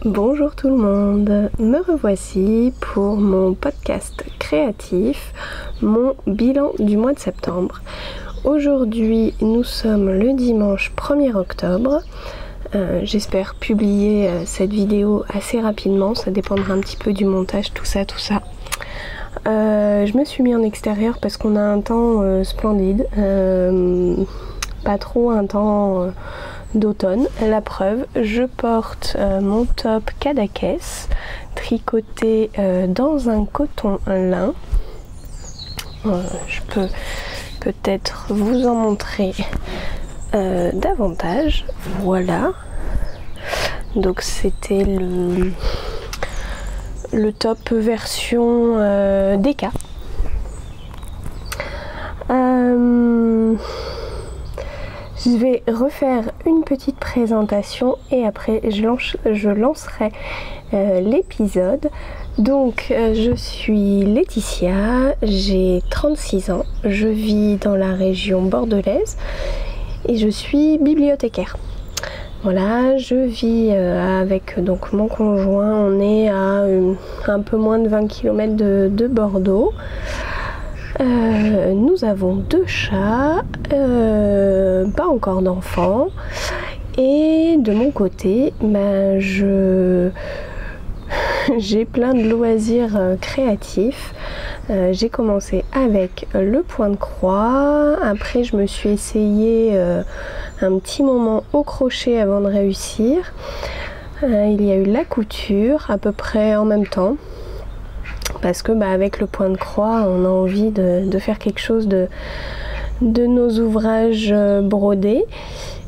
Bonjour tout le monde, me revoici pour mon podcast créatif, mon bilan du mois de septembre. Aujourd'hui nous sommes le dimanche 1er octobre, j'espère publier cette vidéo assez rapidement, ça dépendra un petit peu du montage, tout ça. Je me suis mis en extérieur parce qu'on a un temps splendide, pas trop un temps d'automne. La preuve, je porte mon top Cadaqués tricoté dans un coton lin. Je peux peut-être vous en montrer davantage. Voilà. Donc c'était le top version DK. Je vais refaire une petite présentation et après je lancerai l'épisode. Donc je suis Laetitia, j'ai 36 ans, je vis dans la région bordelaise et je suis bibliothécaire. Voilà, je vis avec donc mon conjoint, on est à un peu moins de 20 km de Bordeaux. Nous avons 2 chats, pas encore d'enfants, et de mon côté, j'ai plein de loisirs créatifs. J'ai commencé avec le point de croix, après je me suis essayé un petit moment au crochet avant de réussir. Il y a eu la couture à peu près en même temps. Parce que avec le point de croix, on a envie de faire quelque chose de nos ouvrages brodés.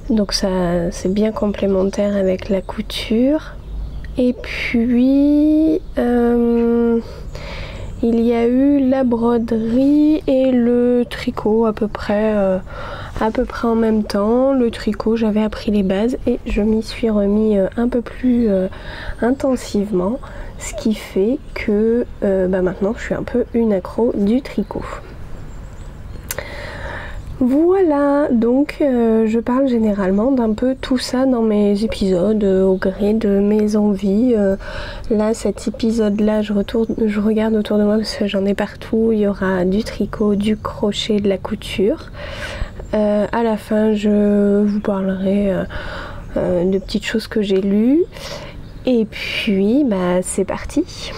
Donc ça, c'est bien complémentaire avec la couture. Et puis, il y a eu la broderie et le tricot à peu près en même temps. Le tricot, j'avais appris les bases et je m'y suis remis un peu plus intensivement. Ce qui fait que maintenant je suis un peu une accro du tricot. Voilà, donc je parle généralement d'un peu tout ça dans mes épisodes au gré de mes envies. Là, cet épisode-là, je regarde autour de moi parce que j'en ai partout. Il y aura du tricot, du crochet, de la couture. À la fin, je vous parlerai de petites choses que j'ai lues. Et puis, c'est parti.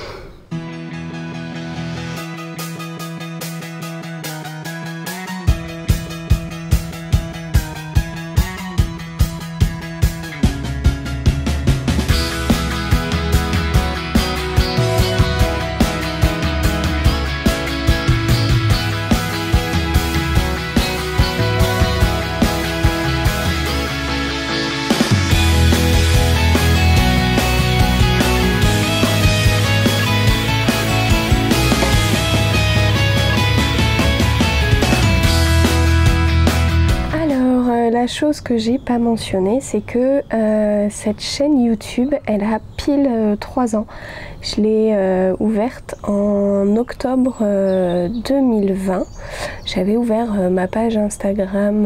La chose que j'ai pas mentionnée, c'est que cette chaîne YouTube, elle a pile 3 ans. Je l'ai ouverte en octobre 2020. J'avais ouvert ma page Instagram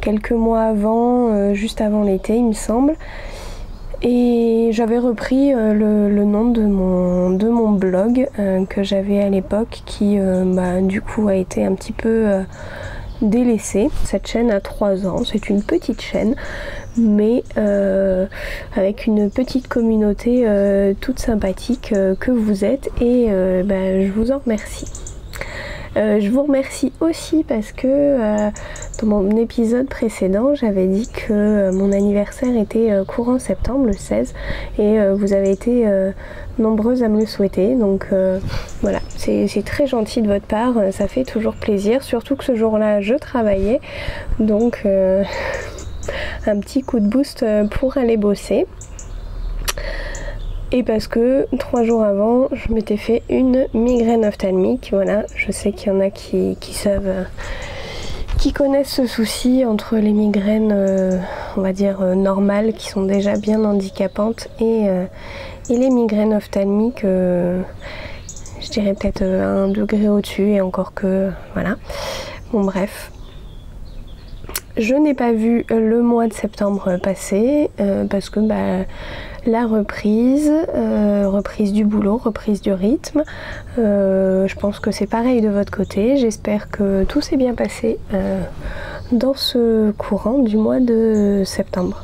quelques mois avant, juste avant l'été, il me semble. Et j'avais repris le nom de mon blog que j'avais à l'époque, qui du coup a été un petit peu délaissée. Cette chaîne a 3 ans, c'est une petite chaîne mais avec une petite communauté toute sympathique que vous êtes et je vous en remercie. Je vous remercie aussi parce que dans mon épisode précédent j'avais dit que mon anniversaire était courant septembre, le 16, et vous avez été nombreuses à me le souhaiter, donc voilà, c'est très gentil de votre part, ça fait toujours plaisir, surtout que ce jour-là je travaillais, donc un petit coup de boost pour aller bosser. Et parce que 3 jours avant, je m'étais fait une migraine ophtalmique. Voilà, je sais qu'il y en a qui savent, qui connaissent ce souci entre les migraines, on va dire normales, qui sont déjà bien handicapantes, et les migraines ophtalmiques, je dirais peut-être 1 degré au-dessus, et encore que, voilà. Bon, bref. je n'ai pas vu le mois de septembre passer parce que la reprise du boulot, reprise du rythme, je pense que c'est pareil de votre côté. J'espère que tout s'est bien passé dans ce courant du mois de septembre.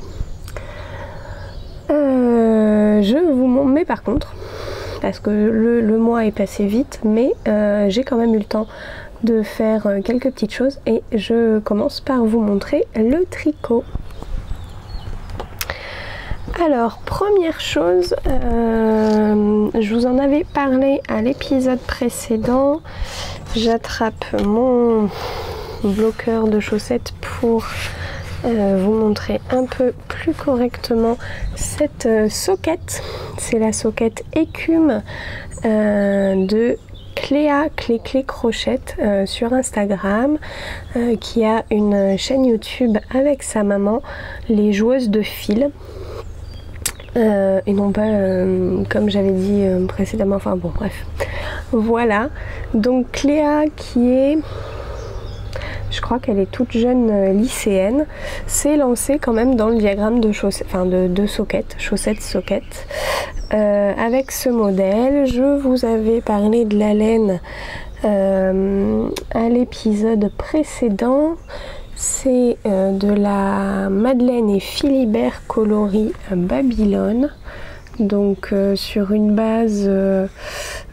Mais par contre, parce que le mois est passé vite, mais j'ai quand même eu le temps de faire quelques petites choses et je commence par vous montrer le tricot. Alors, première chose, je vous en avais parlé à l'épisode précédent. J'attrape mon bloqueur de chaussettes pour vous montrer un peu plus correctement cette soquette. C'est la soquette écume de Cléa Clé Crochette sur Instagram, qui a une chaîne YouTube avec sa maman, les joueuses de fil. Et non pas comme j'avais dit précédemment, enfin bon bref. Voilà, donc Cléa qui est, je crois qu'elle est toute jeune lycéenne, s'est lancée quand même dans le diagramme de chaussettes, enfin de soquettes, chaussettes-soquettes. Avec ce modèle, je vous avais parlé de la laine à l'épisode précédent. C'est de la Madeleine et Philibert coloris Babylone, donc sur une base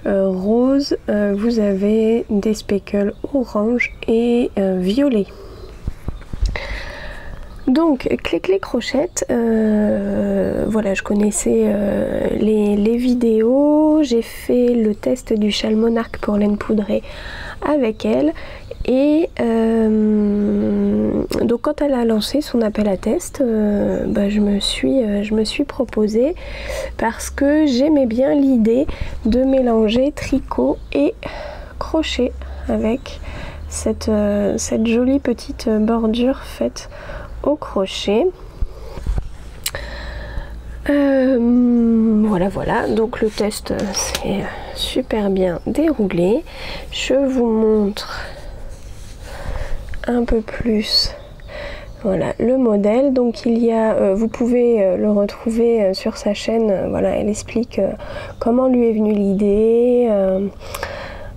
rose, vous avez des speckles orange et violet. Donc Clé Crochette, voilà, je connaissais les vidéos, j'ai fait le test du châle monarque pour laine poudrée avec elle. Et donc quand elle a lancé son appel à test, je me suis proposée parce que j'aimais bien l'idée de mélanger tricot et crochet avec cette jolie petite bordure faite au crochet. Voilà, donc le test s'est super bien déroulé. Je vous montre un peu plus, voilà, le modèle. Donc il y a, vous pouvez le retrouver sur sa chaîne, voilà, elle explique comment lui est venue l'idée,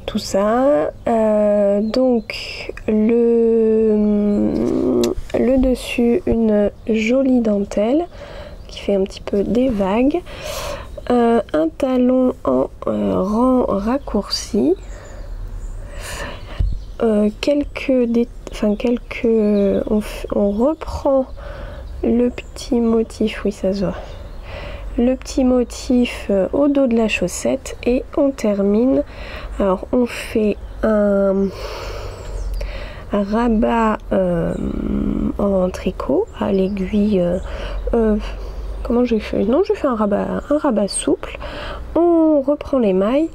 tout ça. Donc le dessus, une jolie dentelle qui fait un petit peu des vagues, un talon en rang raccourci, on reprend le petit motif, oui ça se voit, le petit motif au dos de la chaussette et on termine. Alors on fait un rabat en tricot à l'aiguille, comment j'ai fait? Non, j'ai fait un rabat souple. On reprend les mailles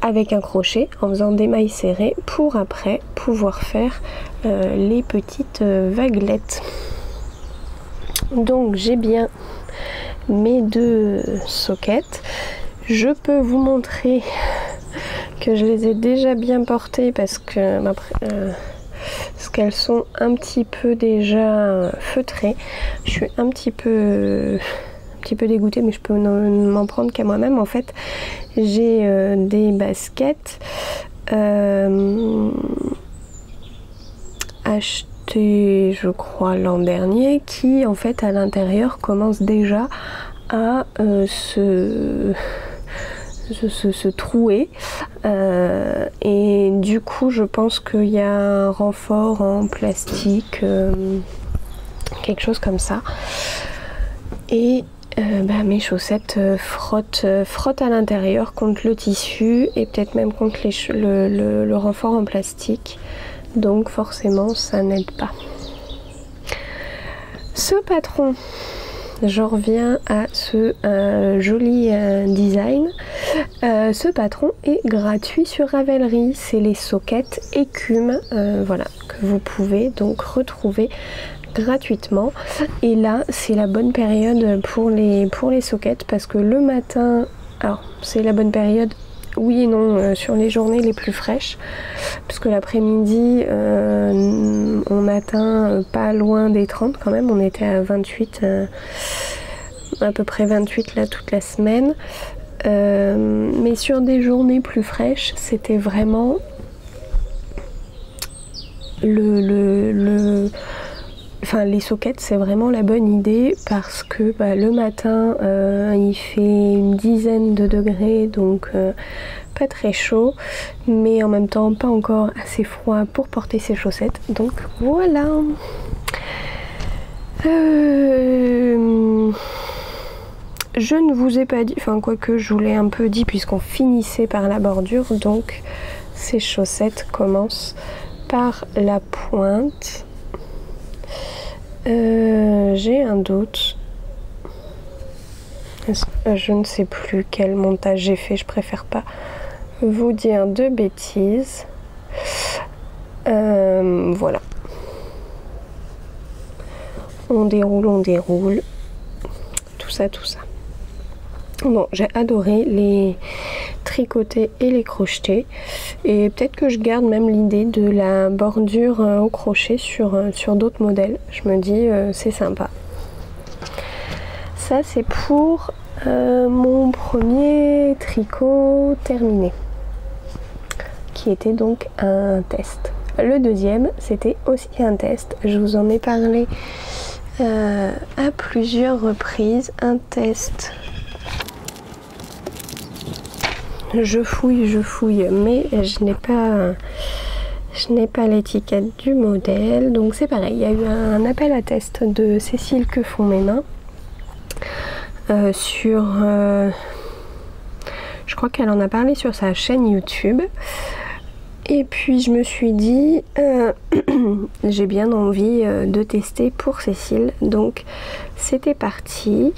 avec un crochet en faisant des mailles serrées pour après pouvoir faire les petites vaguelettes. Donc j'ai bien mes deux soquettes. Je peux vous montrer que je les ai déjà bien portées parce qu'elles sont un petit peu déjà feutrées. Je suis un petit peu dégoûtée, mais je peux m'en prendre qu'à moi-même. En fait, j'ai des baskets achetées, je crois, l'an dernier, qui en fait à l'intérieur commencent déjà à se trouer, et du coup je pense qu'il y a un renfort en plastique, quelque chose comme ça, et mes chaussettes frottent à l'intérieur contre le tissu et peut-être même contre le renfort en plastique, donc forcément ça n'aide pas. Ce patron, je reviens à ce joli design. Ce patron est gratuit sur Ravelry. C'est les soquettes écume, voilà, que vous pouvez donc retrouver gratuitement. Et là, c'est la bonne période pour les soquettes parce que le matin, alors c'est la bonne période oui et non sur les journées les plus fraîches, parce que l'après-midi on atteint pas loin des 30 quand même, on était à 28, à peu près 28 là toute la semaine. Mais sur des journées plus fraîches, c'était vraiment enfin, les sockets, c'est vraiment la bonne idée parce que le matin il fait une dizaine de degrés, donc pas très chaud, mais en même temps pas encore assez froid pour porter ses chaussettes, donc voilà. Je ne vous ai pas dit, enfin quoique je vous l'ai un peu dit puisqu'on finissait par la bordure, donc ces chaussettes commencent par la pointe. J'ai un doute. Je ne sais plus quel montage j'ai fait, je préfère pas vous dire de bêtises. Voilà. On déroule. Tout ça. Bon, j'ai adoré les tricoter et les crocheter, et peut-être que je garde même l'idée de la bordure au crochet sur d'autres modèles. Je me dis c'est sympa. Ça c'est pour mon premier tricot terminé, qui était donc un test. Le deuxième c'était aussi un test, je vous en ai parlé à plusieurs reprises. Un test, je fouille, mais je n'ai pas l'étiquette du modèle, donc c'est pareil. Il y a eu un appel à test de Cécile Que Font Mes Mains sur je crois qu'elle en a parlé sur sa chaîne YouTube, et puis je me suis dit j'ai bien envie de tester pour Cécile, donc c'était parti.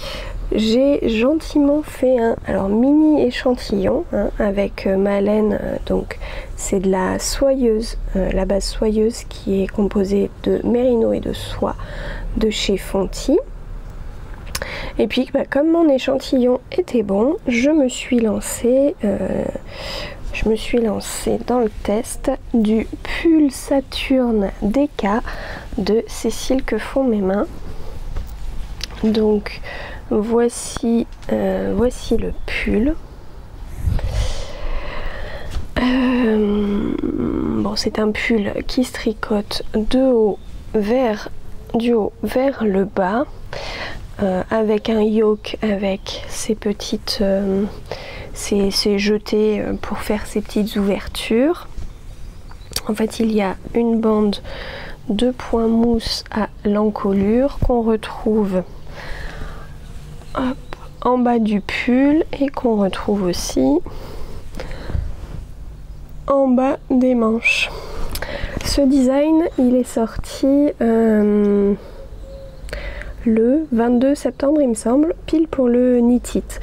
J'ai gentiment fait un mini échantillon avec ma laine, donc c'est de la soyeuse, la base soyeuse qui est composée de mérino et de soie de chez Fonty. Et puis comme mon échantillon était bon, je me suis lancée dans le test du pull Saturne DK de Cécile Que Font Mes Mains. Donc voici le pull. Bon, c'est un pull qui se tricote du haut vers le bas, avec un yoke avec ces petites ces jetés pour faire ces petites ouvertures. En fait, il y a une bande de points mousse à l'encolure qu'on retrouve en bas du pull et qu'on retrouve aussi en bas des manches. Ce design, il est sorti le 22 septembre, il me semble, pile pour le Knit It,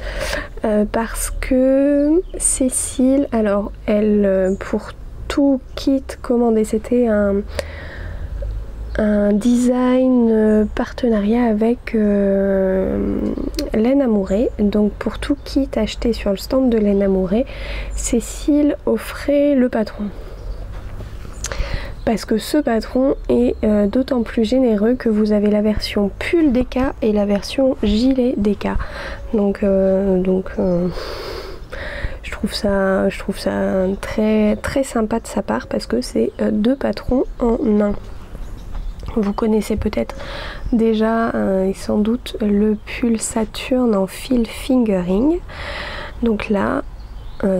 parce que Cécile, alors elle, pour tout kit commandé, c'était un design partenariat avec Laine Amourée. Donc pour tout kit acheté sur le stand de Laine Amourée, Cécile offrait le patron. Parce que ce patron est d'autant plus généreux que vous avez la version pull DK et la version gilet DK. Donc je trouve ça très très sympa de sa part, parce que c'est deux patrons en un. Vous connaissez peut-être déjà et sans doute le pull Saturne en fil fingering. Donc là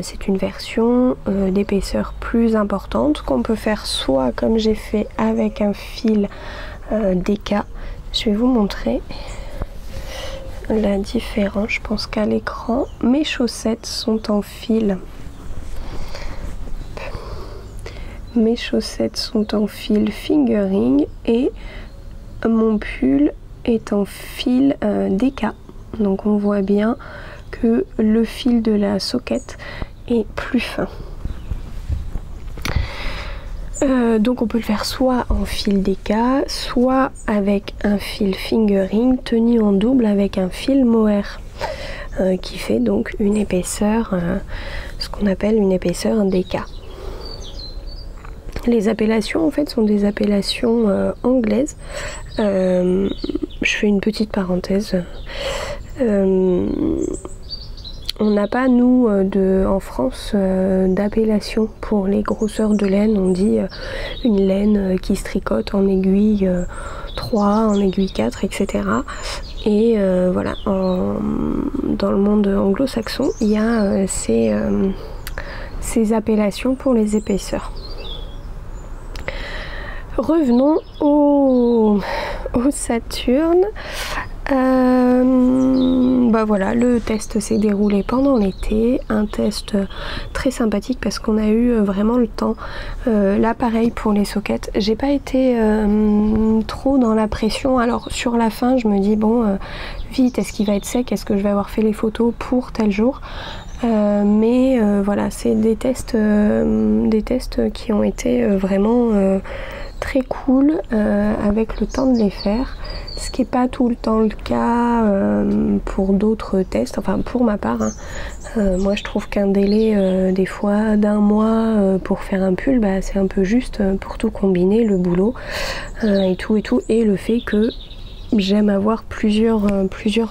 c'est une version d'épaisseur plus importante qu'on peut faire soit comme j'ai fait avec un fil DK. Je vais vous montrer la différence. Je pense qu'à l'écran, mes chaussettes sont en fil. Mes chaussettes sont en fil fingering et mon pull est en fil DK. Donc on voit bien que le fil de la socket est plus fin. Donc on peut le faire soit en fil DK, soit avec un fil fingering tenu en double avec un fil mohair. qui fait donc une épaisseur, ce qu'on appelle une épaisseur DK. Les appellations en fait sont des appellations anglaises. Je fais une petite parenthèse. On n'a pas, nous, en France, d'appellation pour les grosseurs de laine. On dit une laine qui se tricote en aiguille 3, en aiguille 4, etc. Et voilà, dans le monde anglo-saxon, il y a ces appellations pour les épaisseurs. Revenons au Saturn. Bah voilà, le test s'est déroulé pendant l'été, un test très sympathique parce qu'on a eu vraiment le temps. Là pareil pour les sockets, j'ai pas été trop dans la pression. Alors sur la fin je me dis bon vite, est-ce qu'il va être sec, est-ce que je vais avoir fait les photos pour tel jour, mais voilà, c'est des tests qui ont été vraiment très cool avec le temps de les faire, ce qui n'est pas tout le temps le cas pour d'autres tests, enfin pour ma part hein. Moi je trouve qu'un délai des fois d'1 mois pour faire un pull, bah, c'est un peu juste pour tout combiner, le boulot et tout, et le fait que j'aime avoir plusieurs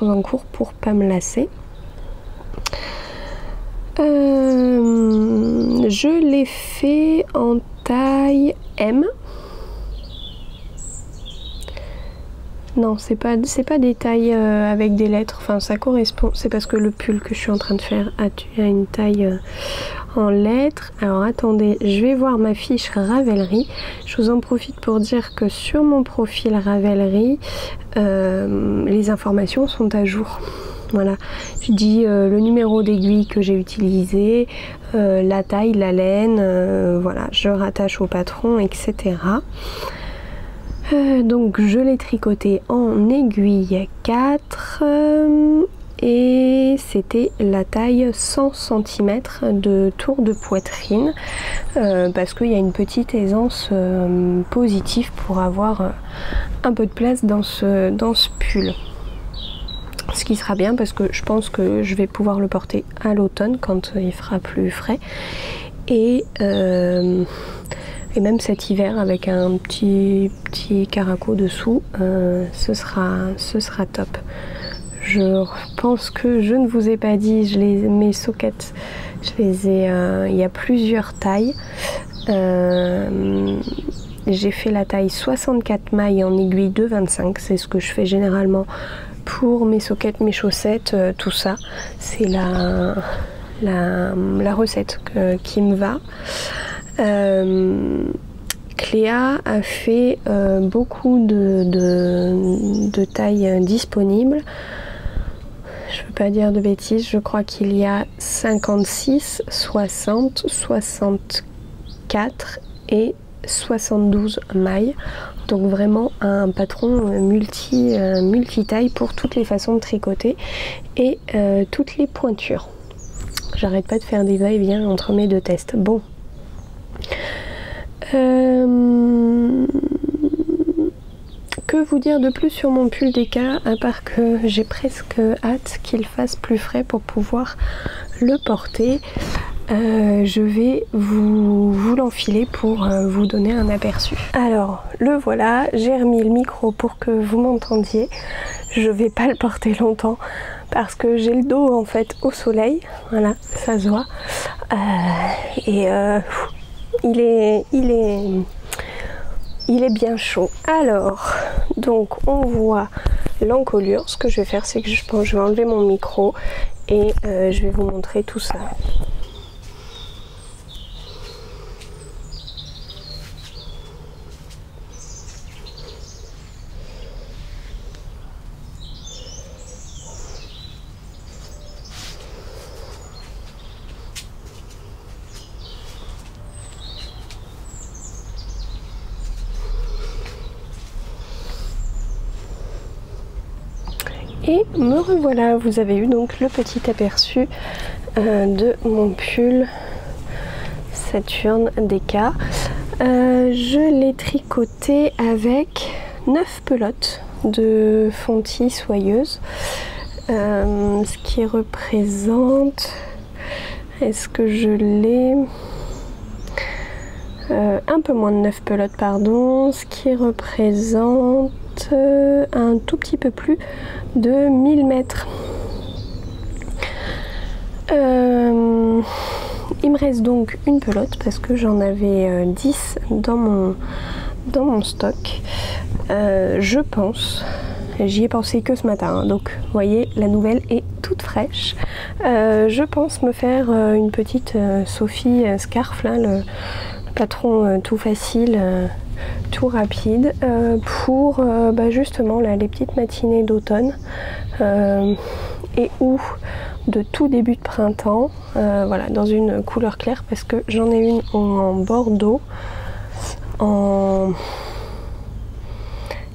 encours pour pas me lasser. Je l'ai fait en taille M. Non, c'est pas des tailles avec des lettres, enfin ça correspond, c'est parce que le pull que je suis en train de faire a une taille en lettres. Alors attendez, je vais voir ma fiche Ravelry. Je vous en profite pour dire que sur mon profil Ravelry, les informations sont à jour. Voilà, je dis le numéro d'aiguille que j'ai utilisé, la taille, la laine, voilà, je rattache au patron, etc. Donc je l'ai tricoté en aiguille 4 et c'était la taille 100 cm de tour de poitrine parce qu'il y a une petite aisance positive pour avoir un peu de place dans ce pull. Ce qui sera bien parce que je pense que je vais pouvoir le porter à l'automne quand il fera plus frais. Et même cet hiver avec un petit caraco dessous, ce sera top. Je pense que je ne vous ai pas dit, mes sockets, je les ai, il y a plusieurs tailles. J'ai fait la taille 64 mailles en aiguille 2,25, c'est ce que je fais généralement pour mes sockets, mes chaussettes, tout ça. C'est la recette qui me va. Cléa a fait beaucoup de tailles disponibles. Je ne veux pas dire de bêtises, je crois qu'il y a 56, 60, 64 et 72 mailles. Donc vraiment un patron multi-taille pour toutes les façons de tricoter et toutes les pointures. J'arrête pas de faire des va-et-vient entre mes deux tests. Bon. Que vous dire de plus sur mon pull DK à part que j'ai presque hâte qu'il fasse plus frais pour pouvoir le porter. Je vais vous l'enfiler pour vous donner un aperçu. Alors le voilà, j'ai remis le micro pour que vous m'entendiez. Je vais pas le porter longtemps parce que j'ai le dos en fait au soleil, voilà, ça se voit. Il est bien chaud. Alors, donc on voit l'encolure. Ce que je vais faire, c'est que je pense que je vais enlever mon micro et je vais vous montrer tout ça. Et me revoilà, vous avez eu donc le petit aperçu de mon pull Saturn DK. Je l'ai tricoté avec 9 pelotes de fontis soyeuse. ce qui représente, est-ce que je l'ai, un peu moins de 9 pelotes, pardon, ce qui représente un tout petit peu plus de 1000 mètres. Il me reste donc une pelote parce que j'en avais 10 dans mon stock. Je pense, j'y ai pensé que ce matin, hein, donc vous voyez, la nouvelle est toute fraîche. Je pense me faire une petite Sophie Scarf, là, le patron tout facile, tout rapide, pour justement là, les petites matinées d'automne et ou de tout début de printemps, voilà, dans une couleur claire, parce que j'en ai une en bordeaux en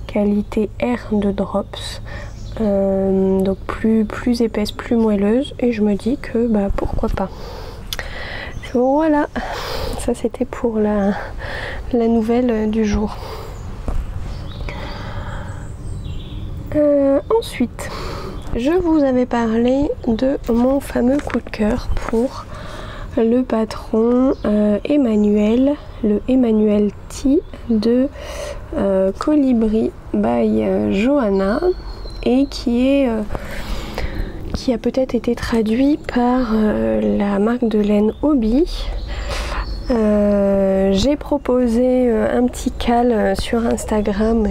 qualité R de drops, donc plus épaisse, plus moelleuse, et je me dis que pourquoi pas. Voilà, ça c'était pour la nouvelle du jour. Ensuite, je vous avais parlé de mon fameux coup de cœur pour le patron Emmanuel, le Emmanuel T de Colibri by Johanna, et qui a peut-être été traduit par la marque de laine Hobby. J'ai proposé un petit cal sur Instagram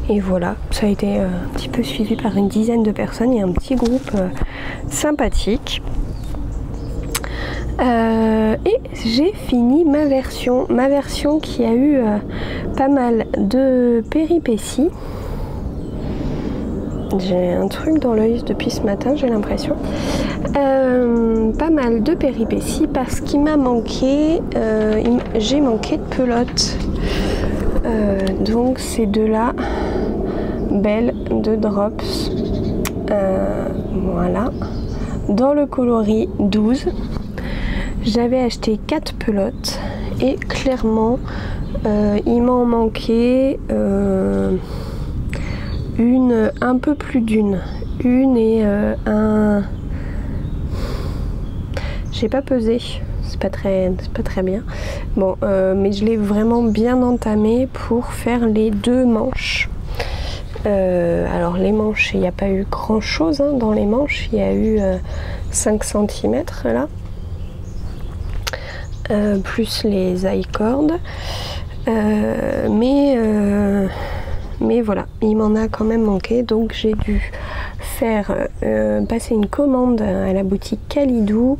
et voilà, ça a été un petit peu suivi par une dizaine de personnes. Il y a un petit groupe sympathique. Et j'ai fini ma version qui a eu pas mal de péripéties. J'ai un truc dans l'œil depuis ce matin, j'ai l'impression. Pas mal de péripéties parce qu'il m'a manqué, j'ai manqué de pelote. Donc ces deux-là, belles de drops. Voilà. Dans le coloris 12, j'avais acheté 4 pelotes et clairement, il m'en manquait un peu plus d'une. Une et un... J'ai pas pesé, c'est pas très bien. Bon, mais je l'ai vraiment bien entamé pour faire les 2 manches. Alors les manches, il n'y a pas eu grand chose hein, dans les manches, il y a eu 5 cm là. Plus les I-cords. Mais voilà, il m'en a quand même manqué, donc j'ai dû faire passer une commande à la boutique Kalidou,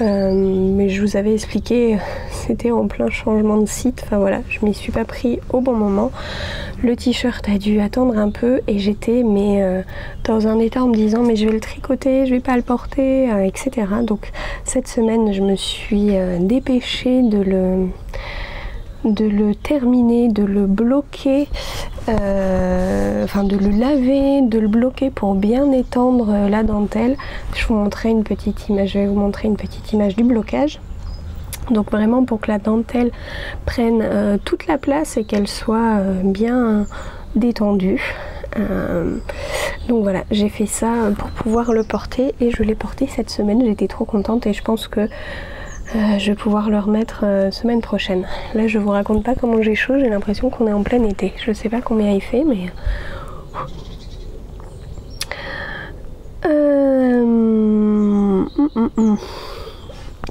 mais je vous avais expliqué, c'était en plein changement de site, enfin voilà, je m'y suis pas pris au bon moment. Le t-shirt a dû attendre un peu et j'étais dans un état en me disant mais je vais le tricoter, je vais pas le porter, etc. Donc cette semaine je me suis dépêchée de le terminer, de le bloquer, de le laver, de le bloquer pour bien étendre la dentelle. Je vais vous montrer une petite image du blocage. Donc vraiment pour que la dentelle prenne toute la place et qu'elle soit bien détendue. Donc voilà, j'ai fait ça pour pouvoir le porter et je l'ai porté cette semaine. J'étais trop contente et je pense que je vais pouvoir le remettre semaine prochaine. Là je vous raconte pas comment j'ai chaud, j'ai l'impression qu'on est en plein été. Je sais pas combien il fait mais...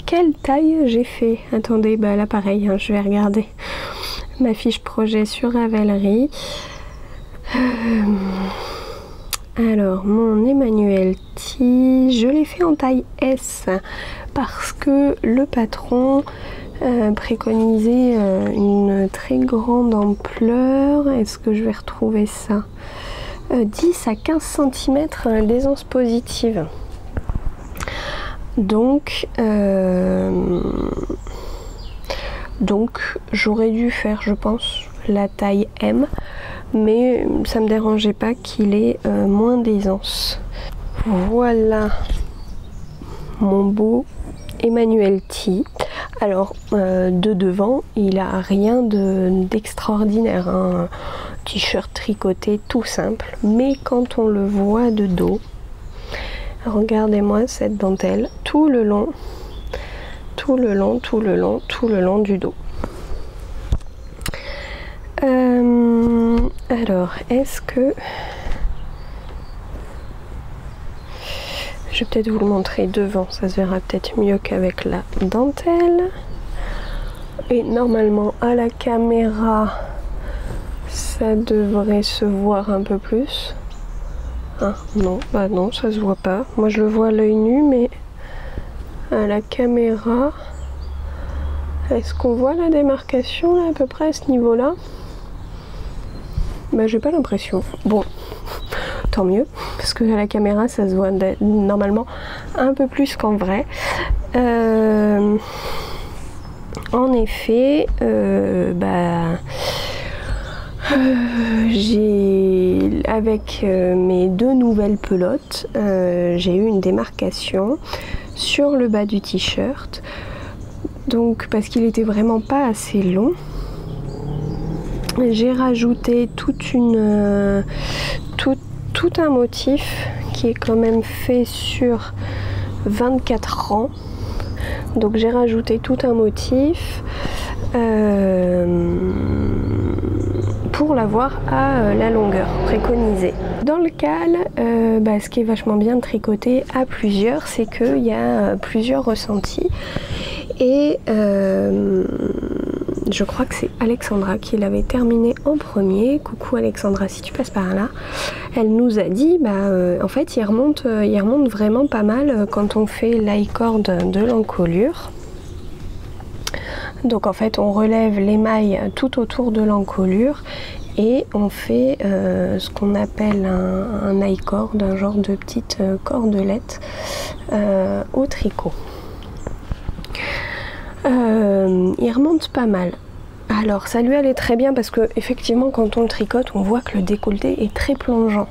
Quelle taille j'ai fait? Attendez, là pareil, hein, je vais regarder ma fiche projet sur Ravelry. Alors, mon Emmanuel T, je l'ai fait en taille S parce que le patron préconisait une très grande ampleur. Est-ce que je vais retrouver ça? 10 à 15 cm d'aisance positive. Donc j'aurais dû faire, je pense, la taille M, mais ça me dérangeait pas qu'il ait moins d'aisance. Voilà mon beau Emmanuel T. Alors de devant, il a rien d'extraordinaire, hein. T-shirt tricoté tout simple, mais quand on le voit de dos, Regardez-moi cette dentelle tout le long, tout le long, tout le long, tout le long du dos. Alors, est-ce que... Je vais peut-être vous le montrer devant, ça se verra peut-être mieux qu'avec la dentelle. Et normalement, à la caméra, ça devrait se voir un peu plus. Ah non, bah non, ça se voit pas. Moi je le vois à l'œil nu, mais à la caméra, est-ce qu'on voit la démarcation là, à peu près à ce niveau-là? Bah j'ai pas l'impression. Bon, tant mieux, parce que à la caméra ça se voit normalement un peu plus qu'en vrai. En effet, avec mes 2 nouvelles pelotes, j'ai eu une démarcation sur le bas du t-shirt, donc parce qu'il était vraiment pas assez long, j'ai rajouté tout un motif qui est quand même fait sur 24 rangs. Donc j'ai rajouté tout un motif pour l'avoir à la longueur préconisée. Dans le cal, ce qui est vachement bien de tricoter à plusieurs, c'est qu'il y a plusieurs ressentis. Et je crois que c'est Alexandra qui l'avait terminé en premier. Coucou Alexandra, si tu passes par là. Elle nous a dit, en fait, il remonte vraiment pas mal quand on fait l'hi-cord de l'encolure. Donc en fait, on relève l'émail tout autour de l'encolure et on fait ce qu'on appelle un hi-cord, un genre de petite cordelette au tricot. Il remonte pas mal. Alors ça lui allait très bien parce que effectivement quand on le tricote on voit que le décolleté est très plongeant.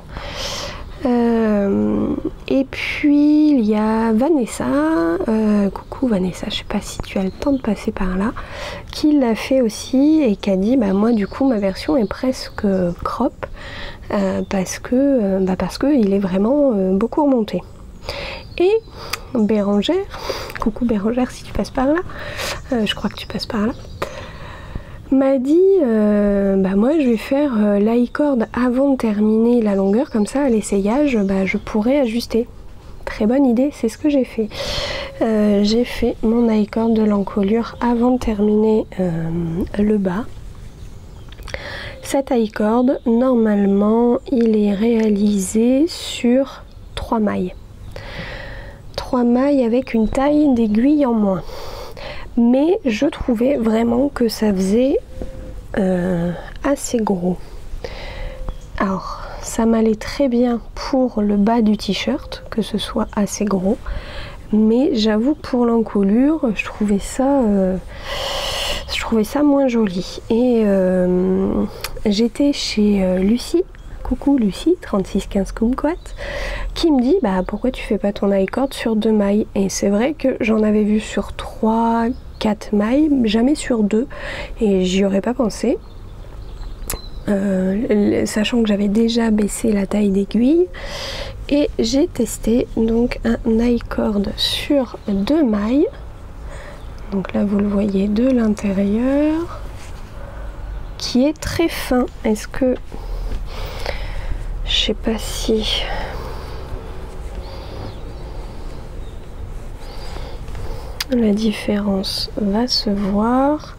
Et puis il y a Vanessa, coucou Vanessa, je sais pas si tu as le temps de passer par là, qui l'a fait aussi et qui a dit moi du coup ma version est presque crop parce que il est vraiment beaucoup remonté. Et Bérangère, coucou Bérangère si tu passes par là, je crois que tu passes par là, m'a dit moi je vais faire l'hi-cord avant de terminer la longueur, comme ça à l'essayage je pourrais ajuster. Très bonne idée, c'est ce que j'ai fait. J'ai fait mon hi-cord de l'encolure avant de terminer le bas. Cet hi-cord, normalement il est réalisé sur 3 mailles. 3 mailles avec une taille d'aiguille en moins. Mais je trouvais vraiment que ça faisait assez gros. Alors ça m'allait très bien pour le bas du t-shirt, que ce soit assez gros, mais j'avoue pour l'encolure je trouvais ça moins joli. Et j'étais chez Lucie, coucou Lucie 3615 Kumquat, qui me dit pourquoi tu fais pas ton hi-cord sur 2 mailles. Et c'est vrai que j'en avais vu sur 3-4 mailles, jamais sur 2, et j'y aurais pas pensé, sachant que j'avais déjà baissé la taille d'aiguille. Et j'ai testé donc un hi-cord sur 2 mailles, donc là vous le voyez de l'intérieur, qui est très fin. Est-ce que je sais pas si la différence va se voir.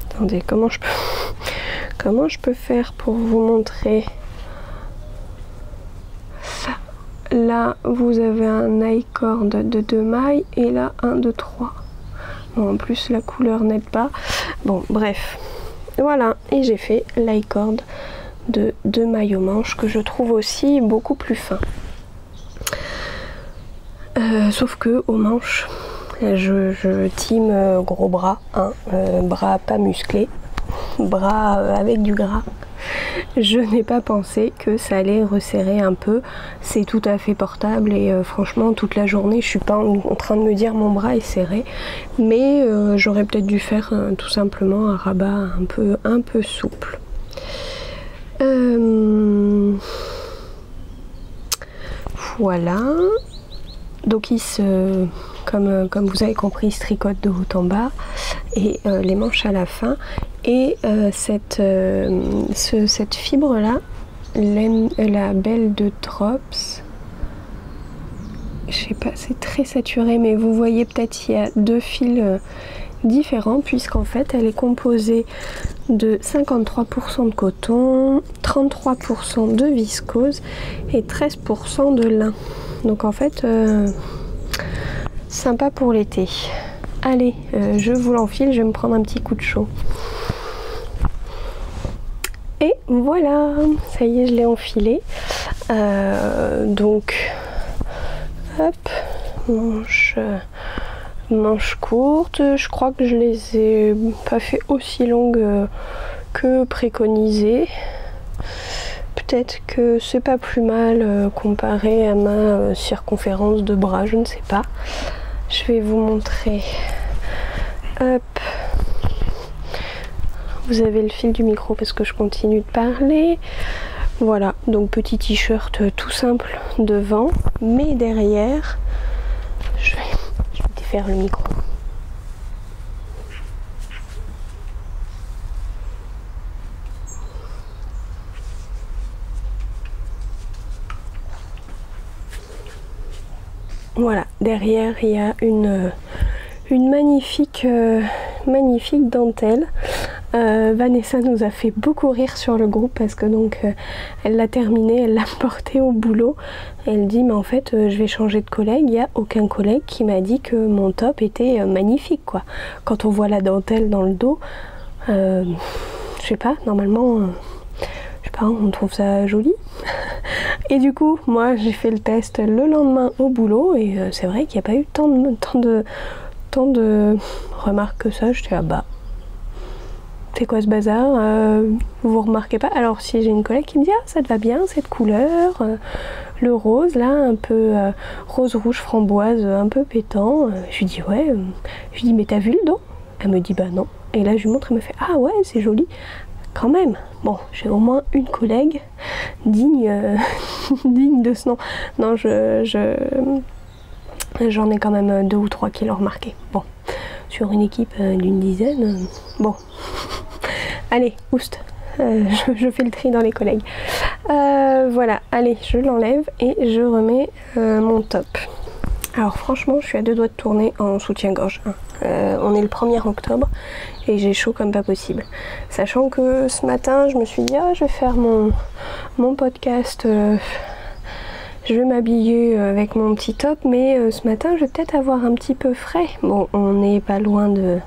Attendez, comment je peux faire pour vous montrer ça? Là vous avez un hi-cord de 2 mailles et là un de 3. Bon, en plus la couleur n'aide pas. Bon bref, voilà, et j'ai fait l'hi-cord de 2 mailles aux manches que je trouve aussi beaucoup plus fin. Sauf que aux manches, je team gros bras, bras pas musclés, bras avec du gras. Je n'ai pas pensé que ça allait resserrer un peu. C'est tout à fait portable et franchement toute la journée je suis pas en train de me dire mon bras est serré, mais j'aurais peut-être dû faire tout simplement un rabat un peu souple. Voilà. Donc comme vous avez compris, il se tricote de haut en bas et les manches à la fin. Et cette fibre là, la Belle de Drops, je sais pas, c'est très saturé, mais vous voyez peut-être il y a deux fils différents, puisqu'en fait elle est composée de 53% de coton, 33% de viscose et 13% de lin. Donc en fait sympa pour l'été. Allez, je vous l'enfile, je vais me prendre un petit coup de chaud. Et voilà, ça y est, je l'ai enfilé. Donc hop, manche courte. Je crois que je les ai pas fait aussi longues que préconisé. Peut-être que c'est pas plus mal comparé à ma circonférence de bras, je ne sais pas. Je vais vous montrer. Hop. Vous avez le fil du micro parce que je continue de parler. Voilà, donc petit t-shirt tout simple devant, mais derrière, je vais défaire le micro. Voilà, derrière il y a une magnifique dentelle. Vanessa nous a fait beaucoup rire sur le groupe parce que donc elle l'a terminée, elle l'a portée au boulot. Elle dit mais en fait je vais changer de collègue. Il n'y a aucun collègue qui m'a dit que mon top était magnifique quoi. Quand on voit la dentelle dans le dos, je sais pas, normalement je sais pas, on trouve ça joli. Et du coup moi j'ai fait le test le lendemain au boulot et c'est vrai qu'il n'y a pas eu tant de remarques que ça. J'étais ah bah c'est quoi ce bazar, vous remarquez pas? Alors si j'ai une collègue qui me dit ah ça te va bien cette couleur, le rose là un peu rose rouge framboise un peu pétant, je lui dis ouais, je lui dis mais t'as vu le dos? Elle me dit bah non, et là je lui montre, elle me fait ah ouais c'est joli quand même. Bon, j'ai au moins une collègue digne digne de ce nom. Non, j'en ai quand même 2 ou 3 qui l'ont remarqué. Bon, sur une équipe d'une dizaine, bon. Allez, oust, je fais le tri dans les collègues. Voilà, allez, je l'enlève et je remets mon top. Alors franchement, je suis à 2 doigts de tourner en soutien-gorge. On est le 1er octobre et j'ai chaud comme pas possible. Sachant que ce matin, je me suis dit, ah, je vais faire mon podcast. Je vais m'habiller avec mon petit top, mais ce matin, je vais peut-être avoir un petit peu frais. Bon, on n'est pas loin de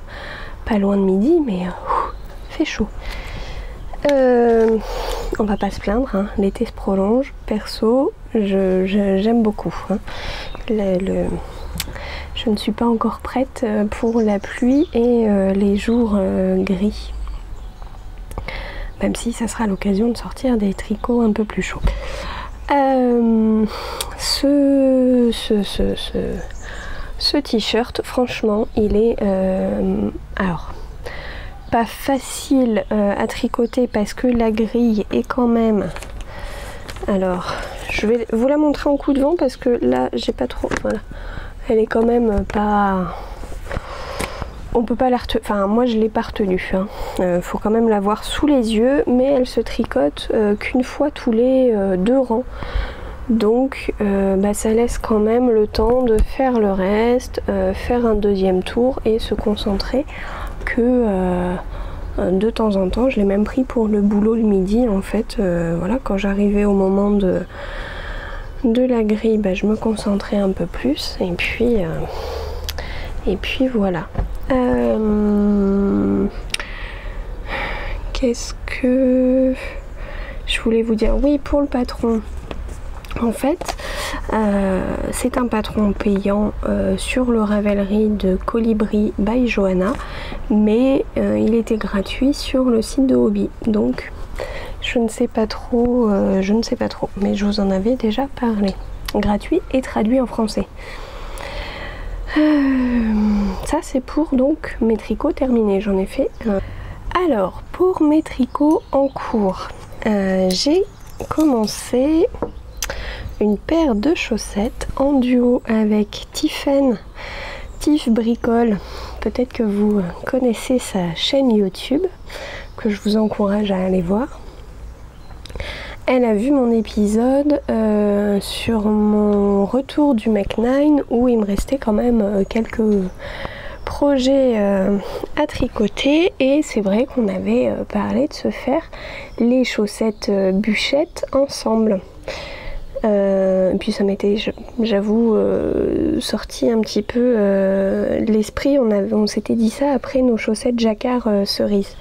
midi, mais fait chaud. On va pas se plaindre, hein. L'été se prolonge. Perso, j'aime beaucoup. Hein. Je ne suis pas encore prête pour la pluie et les jours gris. Même si ça sera l'occasion de sortir des tricots un peu plus chauds. Ce t-shirt, franchement, il est alors pas facile à tricoter parce que la grille est quand même. Alors, je vais vous la montrer en coup de vent parce que là, j'ai pas trop. Voilà, elle est quand même pas. On peut pas la retenir. Enfin, moi, je l'ai pas retenue. Hein. Faut quand même la voir sous les yeux, mais elle se tricote qu'une fois tous les 2 rangs. Donc ça laisse quand même le temps de faire le reste, faire un deuxième tour et se concentrer que de temps en temps. Je l'ai même pris pour le boulot le midi en fait. Voilà, quand j'arrivais au moment de la grille, je me concentrais un peu plus et puis voilà. Qu'est-ce que je voulais vous dire? Oui, pour le patron. En fait, c'est un patron payant sur le Ravelry de Colibri by Johanna, mais il était gratuit sur le site de Hobby. Donc, je ne sais pas trop, mais je vous en avais déjà parlé. Gratuit et traduit en français. Ça, c'est pour donc mes tricots terminés. J'en ai fait. Alors, pour mes tricots en cours, j'ai commencé une paire de chaussettes en duo avec Tiffen, Tiff Bricole. Peut-être que vous connaissez sa chaîne YouTube, que je vous encourage à aller voir. Elle a vu mon épisode sur mon retour du Mach9 où il me restait quand même quelques projets à tricoter, et c'est vrai qu'on avait parlé de se faire les chaussettes bûchettes ensemble. Puis ça m'était, j'avoue, sorti un petit peu l'esprit. On s'était dit ça après nos chaussettes jacquard cerise.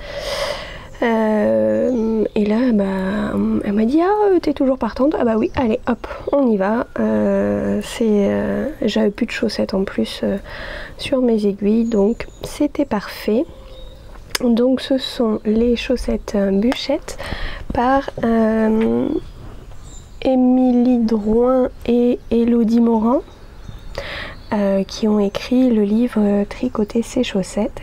Et là, bah, elle m'a dit ah t'es toujours partante? Ah bah oui, allez hop, on y va. J'avais plus de chaussettes en plus sur mes aiguilles, donc c'était parfait. Donc ce sont les chaussettes bûchettes par Émilie Drouin et Elodie Morin, qui ont écrit le livre Tricoter ses chaussettes.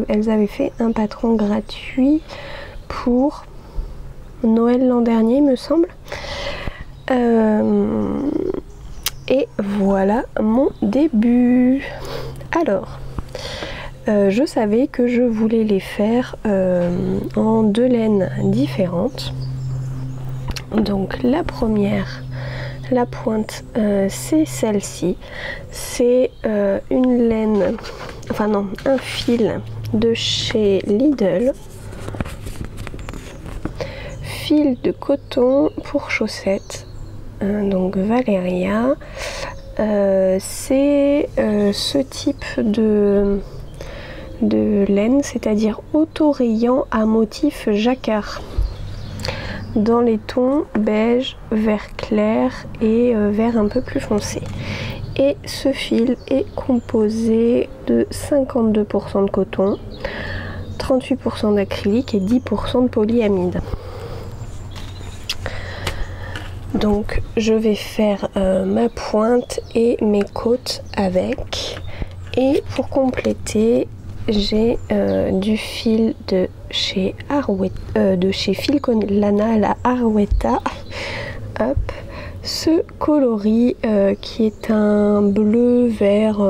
Elles avaient fait un patron gratuit pour Noël l'an dernier, me semble. Et voilà mon début. Alors, je savais que je voulais les faire en 2 laines différentes. Donc la première, la pointe, c'est celle-ci. C'est une laine, enfin non, un fil de chez Lidl. Fil de coton pour chaussettes, donc Valeria. C'est ce type de laine, c'est-à-dire autorayant à motif jacquard, dans les tons beige, vert clair et vert un peu plus foncé. Et ce fil est composé de 52% de coton, 38% d'acrylique et 10% de polyamide. Donc je vais faire ma pointe et mes côtes avec. Et pour compléter, j'ai du fil de chez Filcolana, la Arwetta. Hop, ce coloris qui est un bleu vert.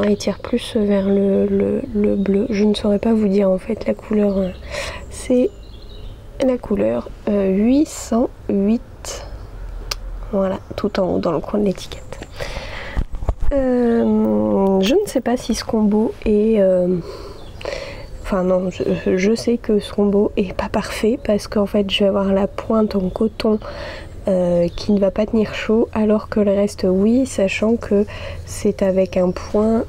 Il tire plus vers le bleu. Je ne saurais pas vous dire en fait la couleur. C'est la couleur 808. Voilà, tout en haut dans le coin de l'étiquette. Je ne sais pas si ce combo est... Enfin non, je sais que ce combo est pas parfait parce qu'en fait je vais avoir la pointe en coton qui ne va pas tenir chaud, alors que le reste oui, sachant que c'est avec un point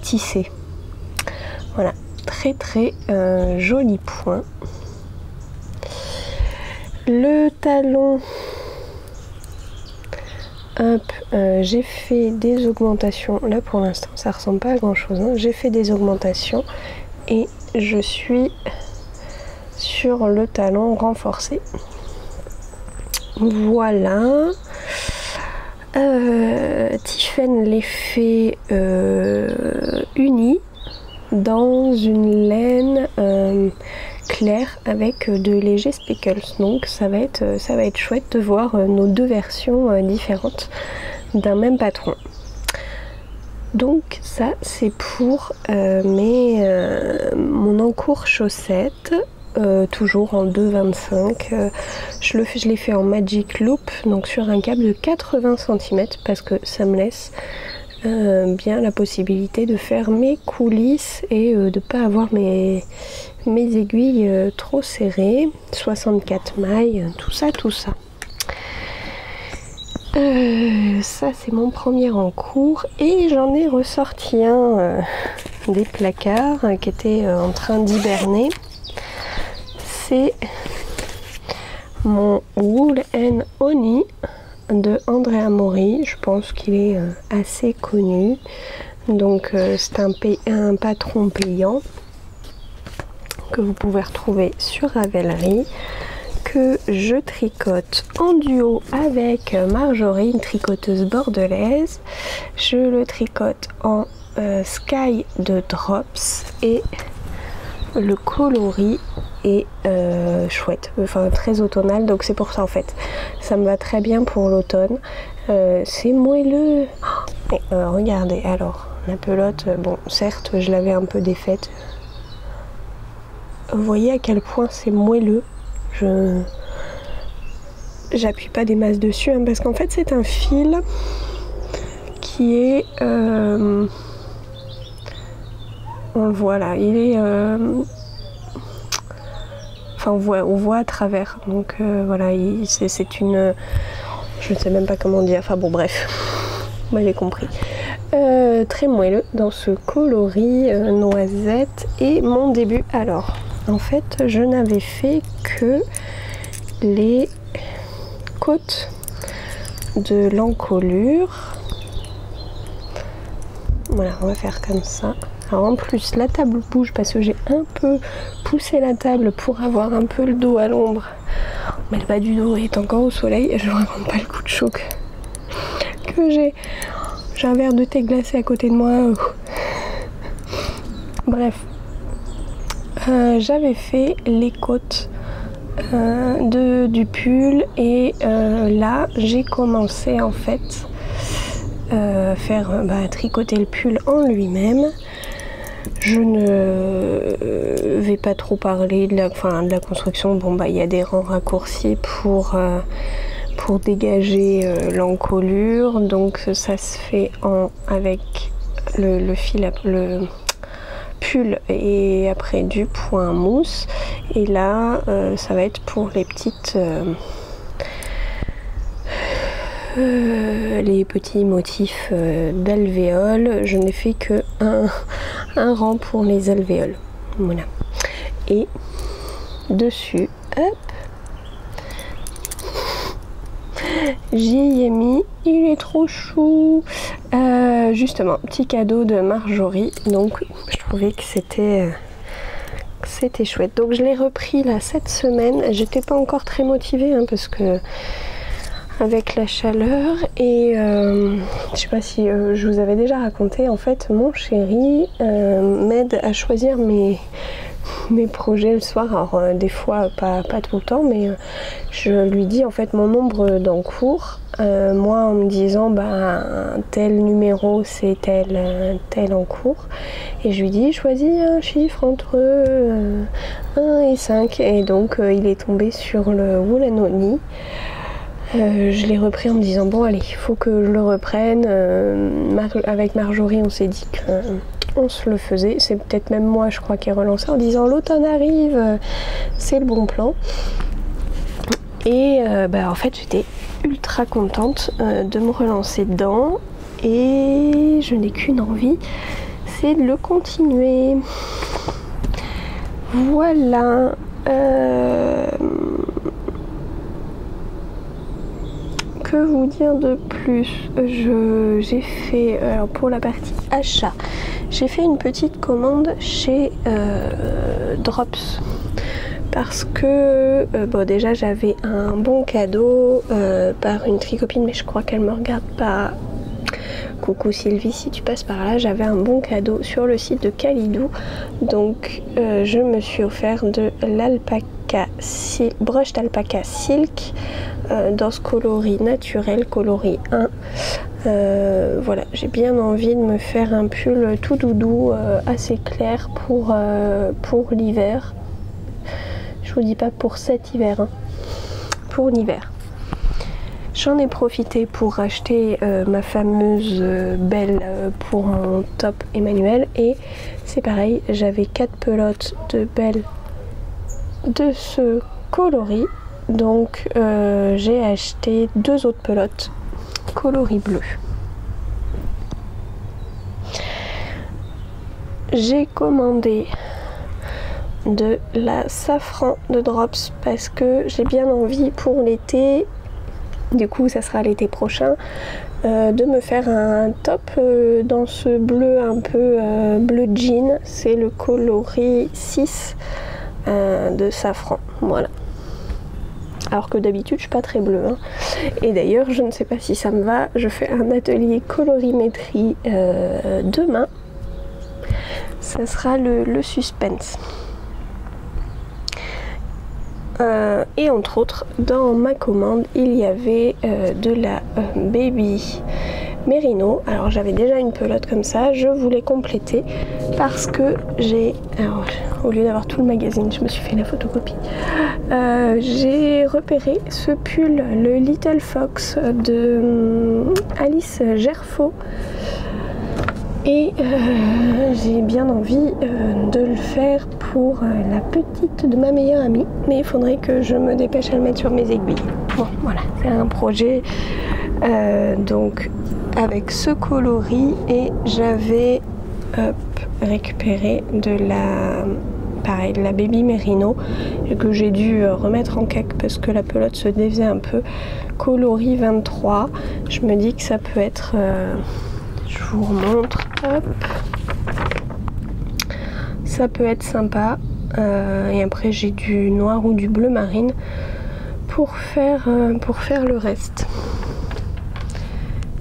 tissé. Voilà, très très joli point. Le talon, hop, j'ai fait des augmentations. Là pour l'instant ça ressemble pas à grand chose, hein. J'ai fait des augmentations et je suis sur le talon renforcé. Voilà. Tiffen les fait unis dans une laine claire avec de légers speckles, donc ça va être chouette de voir nos 2 versions différentes d'un même patron. Donc ça c'est pour mon encours chaussettes, toujours en 2,25. Je l'ai fait en Magic Loop, donc sur un câble de 80 cm parce que ça me laisse bien la possibilité de faire mes coulisses et de ne pas avoir mes aiguilles trop serrées. 64 mailles, tout ça. Ça c'est mon premier encours, et j'en ai ressorti un des placards qui était en train d'hiberner. C'est mon Wool and Honey de Andrea Mori. Je pense qu'il est assez connu. Donc c'est un patron pliant que vous pouvez retrouver sur Ravelry, que je tricote en duo avec Marjorie, une tricoteuse bordelaise. Je le tricote en Sky de Drops, et le coloris et chouette, enfin très automnal, donc c'est pour ça en fait. Ça me va très bien pour l'automne. C'est moelleux. Et, regardez, alors la pelote, bon certes je l'avais un peu défaite. Vous voyez à quel point c'est moelleux. J'appuie pas des masses dessus hein, parce qu'en fait c'est un fil qui est on le voit là, il est enfin on voit à travers, donc voilà, c'est une, je ne sais même pas comment dire, enfin bon bref, vous m'avez compris. Très moelleux dans ce coloris noisette. Et mon début, alors en fait je n'avais fait que les côtes de l'encolure. Voilà, on va faire comme ça. Alors en plus la table bouge parce que j'ai un peu poussé la table pour avoir un peu le dos à l'ombre, mais le bas du dos est encore au soleil et je ne raconte pas le coup de choc que j'ai. J'ai un verre de thé glacé à côté de moi. Bref, j'avais fait les côtes du pull et là j'ai commencé en fait faire tricoter le pull en lui-même. Je ne vais pas trop parler de la construction. Bon il y a des rangs raccourcis pour dégager l'encolure, donc ça se fait avec le fil, le pull et après du point mousse. Et là ça va être pour les petites les petits motifs d'alvéoles. Je n'ai fait que un rang pour les alvéoles, voilà. Et dessus, hop, j'y ai mis, il est trop chou, justement petit cadeau de Marjorie, donc je trouvais que c'était chouette. Donc je l'ai repris là cette semaine. J'étais pas encore très motivée hein, parce que avec la chaleur et je sais pas si je vous avais déjà raconté, en fait mon chéri m'aide à choisir mes projets le soir. Alors des fois pas tout le temps, mais je lui dis en fait mon nombre d'encours, moi en me disant tel numéro c'est tel encours, et je lui dis choisis un chiffre entre 1 et 5, et donc il est tombé sur le Wool & Honey. Je l'ai repris en me disant bon allez, il faut que je le reprenne. Avec Marjorie on s'est dit qu'on se le faisait. C'est peut-être même moi je crois qui ai relancé en disant l'automne arrive, c'est le bon plan. Et en fait j'étais ultra contente de me relancer dedans et je n'ai qu'une envie, c'est de le continuer. Voilà. Que vous dire de plus? J'ai fait, alors pour la partie achat, j'ai fait une petite commande chez Drops parce que déjà j'avais un bon cadeau par une tricopine, mais je crois qu'elle me regarde pas. Coucou Sylvie, si tu passes par là, j'avais un bon cadeau sur le site de Kalidou, donc je me suis offert de l'alpaca brush d'alpaca silk dans ce coloris naturel, coloris 1. Voilà, j'ai bien envie de me faire un pull tout doudou, assez clair pour l'hiver. Je vous dis pas pour cet hiver, hein, pour l'hiver. J'en ai profité pour racheter ma fameuse belle pour mon top Emmanuel, et c'est pareil, j'avais 4 pelotes de belle de ce coloris, donc j'ai acheté 2 autres pelotes coloris bleu. J'ai commandé de la safran de Drops parce que j'ai bien envie pour l'été. Du coup ça sera l'été prochain, de me faire un top dans ce bleu un peu bleu jean. C'est le coloris 6 de safran, voilà. Alors que d'habitude je suis pas très bleue hein. Et d'ailleurs je ne sais pas si ça me va, je fais un atelier colorimétrie demain. Ça sera le suspense. Et entre autres, dans ma commande, il y avait de la Baby Merino. Alors j'avais déjà une pelote comme ça, je voulais compléter parce que j'ai... Alors au lieu d'avoir tout le magazine, je me suis fait la photocopie. J'ai repéré ce pull, le Little Fox de Alice Gerfaux. Et j'ai bien envie de le faire pour la petite de ma meilleure amie. Mais il faudrait que je me dépêche à le mettre sur mes aiguilles. Bon voilà, c'est un projet donc avec ce coloris. Et j'avais récupéré de la... pareil, de la Baby Merino que j'ai dû remettre en cac parce que la pelote se défaisait un peu. Coloris 23. Je me dis que ça peut être... je vous remontre. Hop. Ça peut être sympa. Et après j'ai du noir ou du bleu marine pour faire le reste.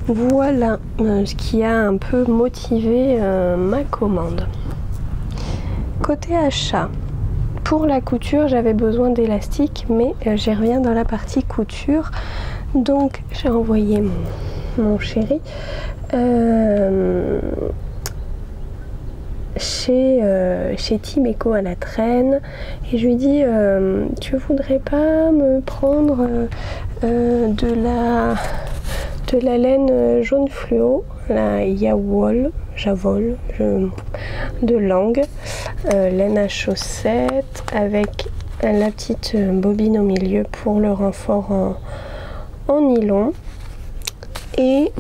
Voilà ce qui a un peu motivé ma commande. Côté achat, pour la couture j'avais besoin d'élastique, mais j'y reviens dans la partie couture. Donc j'ai envoyé mon chéri chez Timeco à la Traîne et je lui dis tu voudrais pas me prendre de la laine jaune fluo, la Javol de Langue, laine à chaussettes avec la petite bobine au milieu pour le renfort en nylon. Et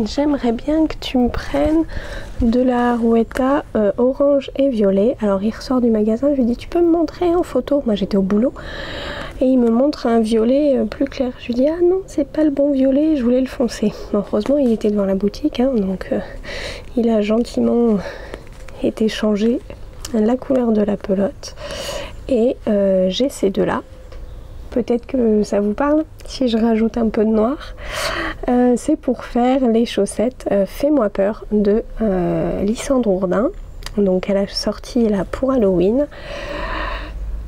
j'aimerais bien que tu me prennes de la Arouetta orange et violet. Alors il ressort du magasin, je lui dis tu peux me montrer en photo. Moi j'étais au boulot et il me montre un violet plus clair. Je lui dis ah non, c'est pas le bon violet, je voulais le foncé. Bon, heureusement il était devant la boutique, hein, donc il a gentiment été changé la couleur de la pelote. Et j'ai ces deux là. Peut-être que ça vous parle si je rajoute un peu de noir. C'est pour faire les chaussettes Fais-moi peur de Lysandre Ourdin. Donc elle a sorti là pour Halloween.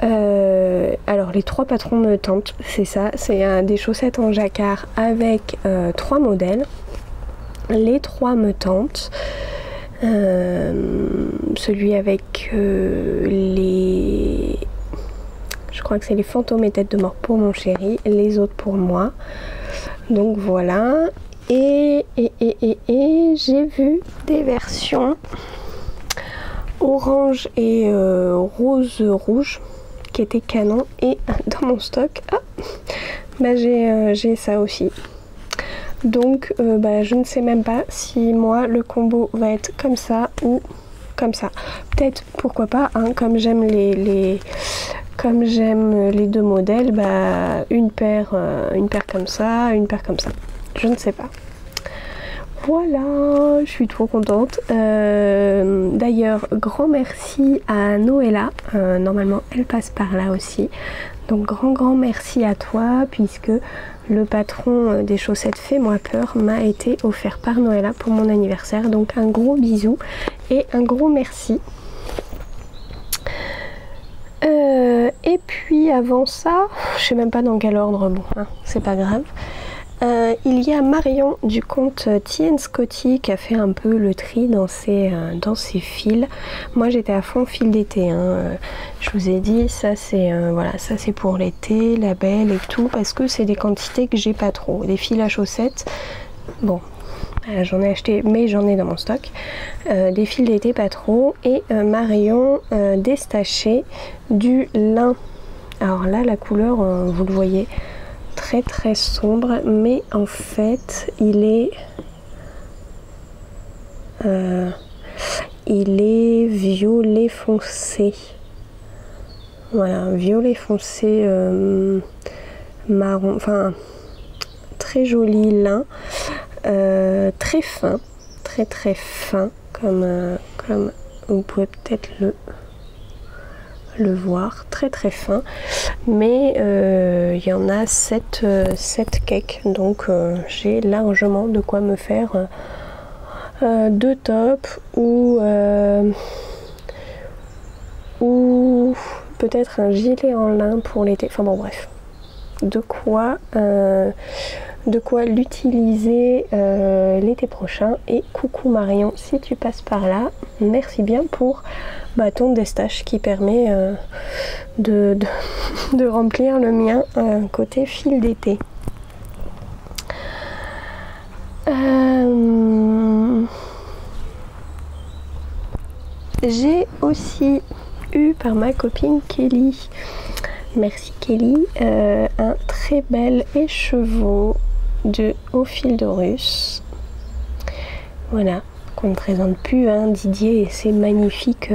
Alors les trois patrons me tentent, c'est ça. C'est des chaussettes en jacquard avec 3 modèles. Les 3 me tentent. Celui avec les... Je crois que c'est les fantômes et têtes de mort pour mon chéri, les autres pour moi. Donc voilà. Et j'ai vu des versions orange et rose rouge qui étaient canon. Et dans mon stock, j'ai ça aussi. Donc je ne sais même pas si moi le combo va être comme ça ou comme ça. Peut-être, pourquoi pas, hein, comme j'aime les deux modèles, une paire comme ça, une paire comme ça. Je ne sais pas. Voilà, je suis trop contente. D'ailleurs, grand merci à Noëlla. Normalement, elle passe par là aussi. Donc, grand merci à toi, puisque le patron des chaussettes Fais-moi peur m'a été offert par Noëlla pour mon anniversaire. Donc, un gros bisou et un gros merci. Et puis avant ça, je sais même pas dans quel ordre, bon, hein, c'est pas grave. Il y a Marion du compte Tien Scotty qui a fait un peu le tri dans ses fils. Moi j'étais à fond fil d'été, hein. Je vous ai dit, ça c'est voilà, ça c'est pour l'été, la belle et tout, parce que c'est des quantités que j'ai pas trop. Des fils à chaussettes, bon. J'en ai acheté, mais j'en ai dans mon stock. Des fils d'été pas trop. Et Marion déstaché du lin. Alors là, la couleur, vous le voyez, très sombre. Mais en fait, il est violet foncé. Voilà, violet foncé marron. Enfin, très joli lin. Très fin, très fin, comme vous pouvez peut-être le voir, très fin, mais il y en a 7 cakes, donc j'ai largement de quoi me faire 2 tops ou peut-être un gilet en lin pour l'été. Enfin bon, bref. De quoi l'utiliser l'été prochain. Et coucou Marion, si tu passes par là, merci bien pour ton destache qui permet de remplir le mien côté fil d'été. J'ai aussi eu par ma copine Kelly, merci Kelly, un très bel écheveau au fil de russe. Voilà, qu'on ne présente plus, hein, Didier et ses magnifiques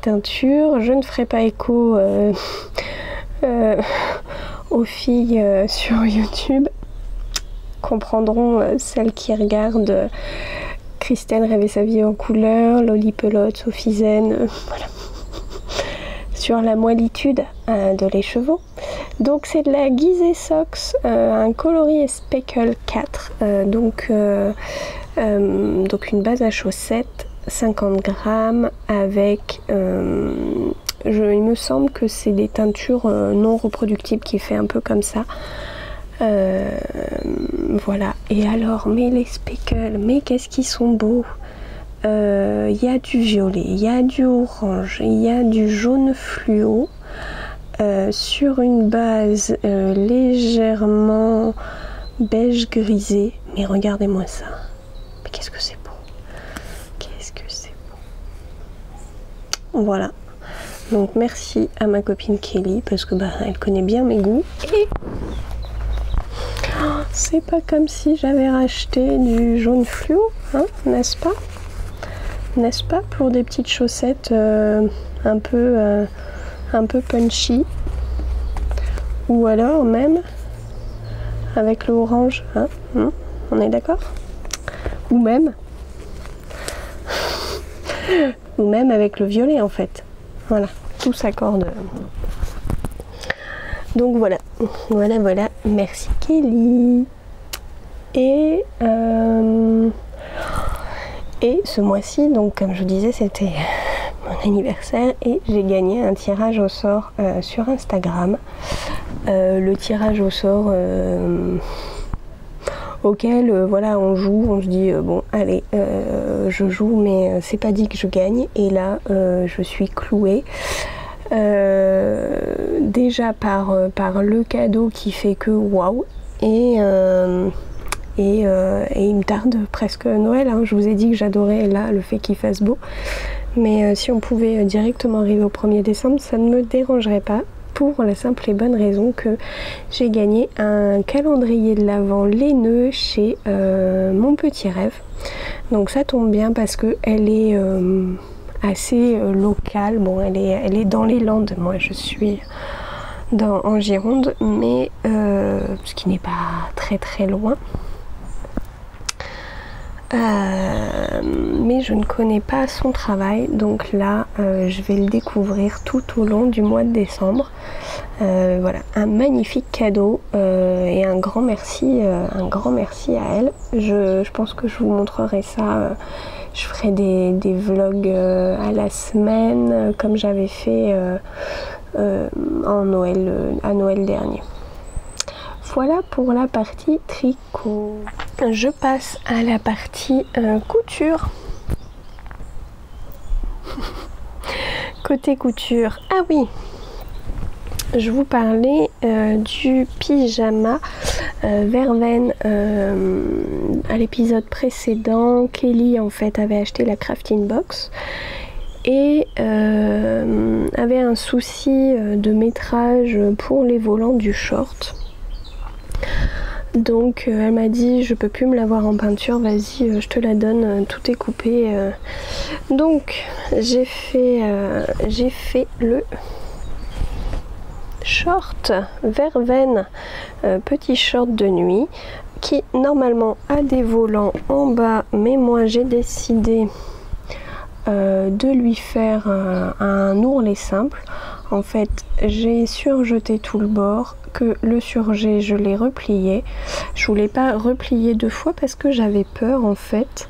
teintures. Je ne ferai pas écho aux filles sur YouTube. Comprendront celles qui regardent Christelle rêver sa vie en couleur, Loli Pelote, Sophie Zen, voilà. Sur la moellitude de l'écheveau. Donc c'est de la Gizeh Sox, un coloris Speckle 4, donc une base à chaussettes, 50 grammes avec, il me semble que c'est des teintures non reproductibles qui fait un peu comme ça. Voilà, et alors, mais les speckles, mais qu'est-ce qu'ils sont beaux! Il y a du violet, il y a du orange, il y a du jaune fluo sur une base légèrement beige grisé. Mais regardez-moi ça, mais qu'est-ce que c'est beau! Qu'est-ce que c'est beau! Voilà, donc merci à ma copine Kelly parce que elle connaît bien mes goûts. Et c'est pas comme si j'avais racheté du jaune fluo, hein, n'est-ce pas? N'est-ce pas, pour des petites chaussettes un peu punchy, ou alors même avec le orange, hein, on est d'accord? Ou même avec le violet en fait. Voilà, tout s'accorde. Donc voilà, merci Kelly. Et ce mois-ci, donc comme je disais, c'était mon anniversaire et j'ai gagné un tirage au sort sur Instagram. Le tirage au sort auquel on joue, on se dit bon allez, je joue mais c'est pas dit que je gagne, et là je suis clouée. Déjà par le cadeau qui fait que waouh, et il me tarde presque Noël, hein. Je vous ai dit que j'adorais là le fait qu'il fasse beau, mais si on pouvait directement arriver au 1er décembre, ça ne me dérangerait pas, pour la simple et bonne raison que j'ai gagné un calendrier de l'Avent laineux chez Mon Petit Rêve. Donc ça tombe bien parce que elle est assez locale. Bon, elle est dans les Landes, moi je suis en Gironde, mais ce qui n'est pas très très loin. Mais je ne connais pas son travail, donc là je vais le découvrir tout au long du mois de décembre. Voilà, un magnifique cadeau, et un grand merci à elle. Je pense que je vous montrerai ça. Je ferai des vlogs à la semaine, comme j'avais fait à Noël dernier. Voilà pour la partie tricot. Je passe à la partie couture. Côté couture, ah oui, je vous parlais du pyjama verveine à l'épisode précédent. Kelly en fait avait acheté la crafting box et avait un souci de métrage pour les volants du short. Donc elle m'a dit je peux plus me l'avoir en peinture, vas-y je te la donne, tout est coupé. Donc j'ai fait le short verveine, petit short de nuit qui normalement a des volants en bas, mais moi j'ai décidé de lui faire un ourlet simple. En fait j'ai surjeté tout le bord, que le surjet je l'ai replié. Je voulais pas replier deux fois parce que j'avais peur en fait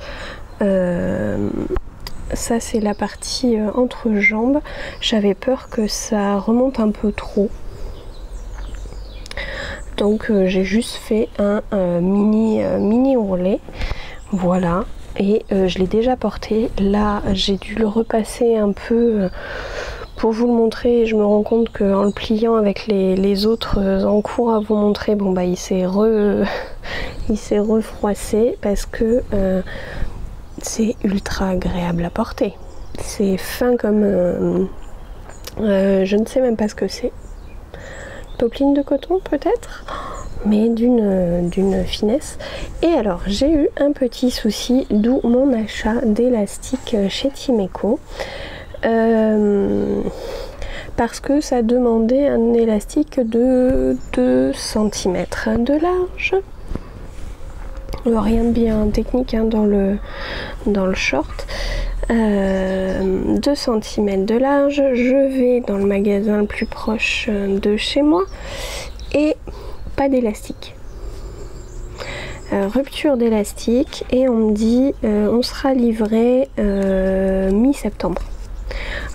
ça c'est la partie entre jambes. J'avais peur que ça remonte un peu trop. Donc j'ai juste fait un mini ourlet. Voilà. Et je l'ai déjà porté. Là j'ai dû le repasser un peu pour vous le montrer. Je me rends compte qu'en le pliant avec les autres en cours à vous montrer, bon bah il s'est refroissé parce que c'est ultra agréable à porter. C'est fin comme je ne sais même pas ce que c'est. Popeline de coton peut-être, mais d'une finesse. Et alors j'ai eu un petit souci, d'où mon achat d'élastique chez Timeco, parce que ça demandait un élastique de 2 cm de large. Rien de bien technique hein, dans le short. 2 cm de large. Je vais dans le magasin le plus proche de chez moi et pas d'élastique. Rupture d'élastique et on me dit on sera livré mi-septembre.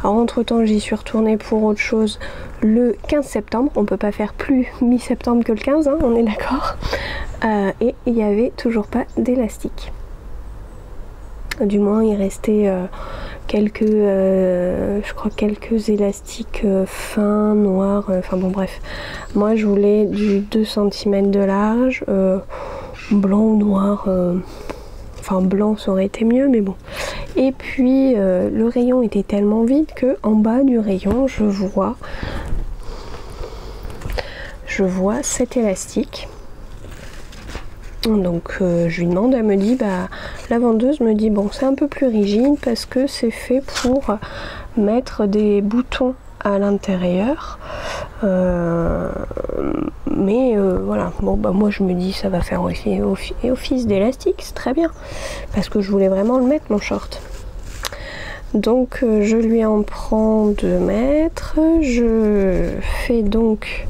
Alors entre temps j'y suis retournée pour autre chose le 15 septembre, on peut pas faire plus mi-septembre que le 15 hein, on est d'accord, et il n'y avait toujours pas d'élastique. Du moins il restait quelques je crois quelques élastiques fins, noirs, enfin bon bref. Moi je voulais du 2 cm de large, blanc ou noir, enfin blanc ça aurait été mieux mais bon. Et puis le rayon était tellement vide que en bas du rayon je vois cet élastique. Donc je lui demande, elle me dit, bah la vendeuse me dit bon c'est un peu plus rigide parce que c'est fait pour mettre des boutons à l'intérieur, mais voilà, bon bah moi je me dis ça va faire aussi office d'élastique, c'est très bien parce que je voulais vraiment le mettre mon short. Donc je lui en prends 2 mètres, je fais donc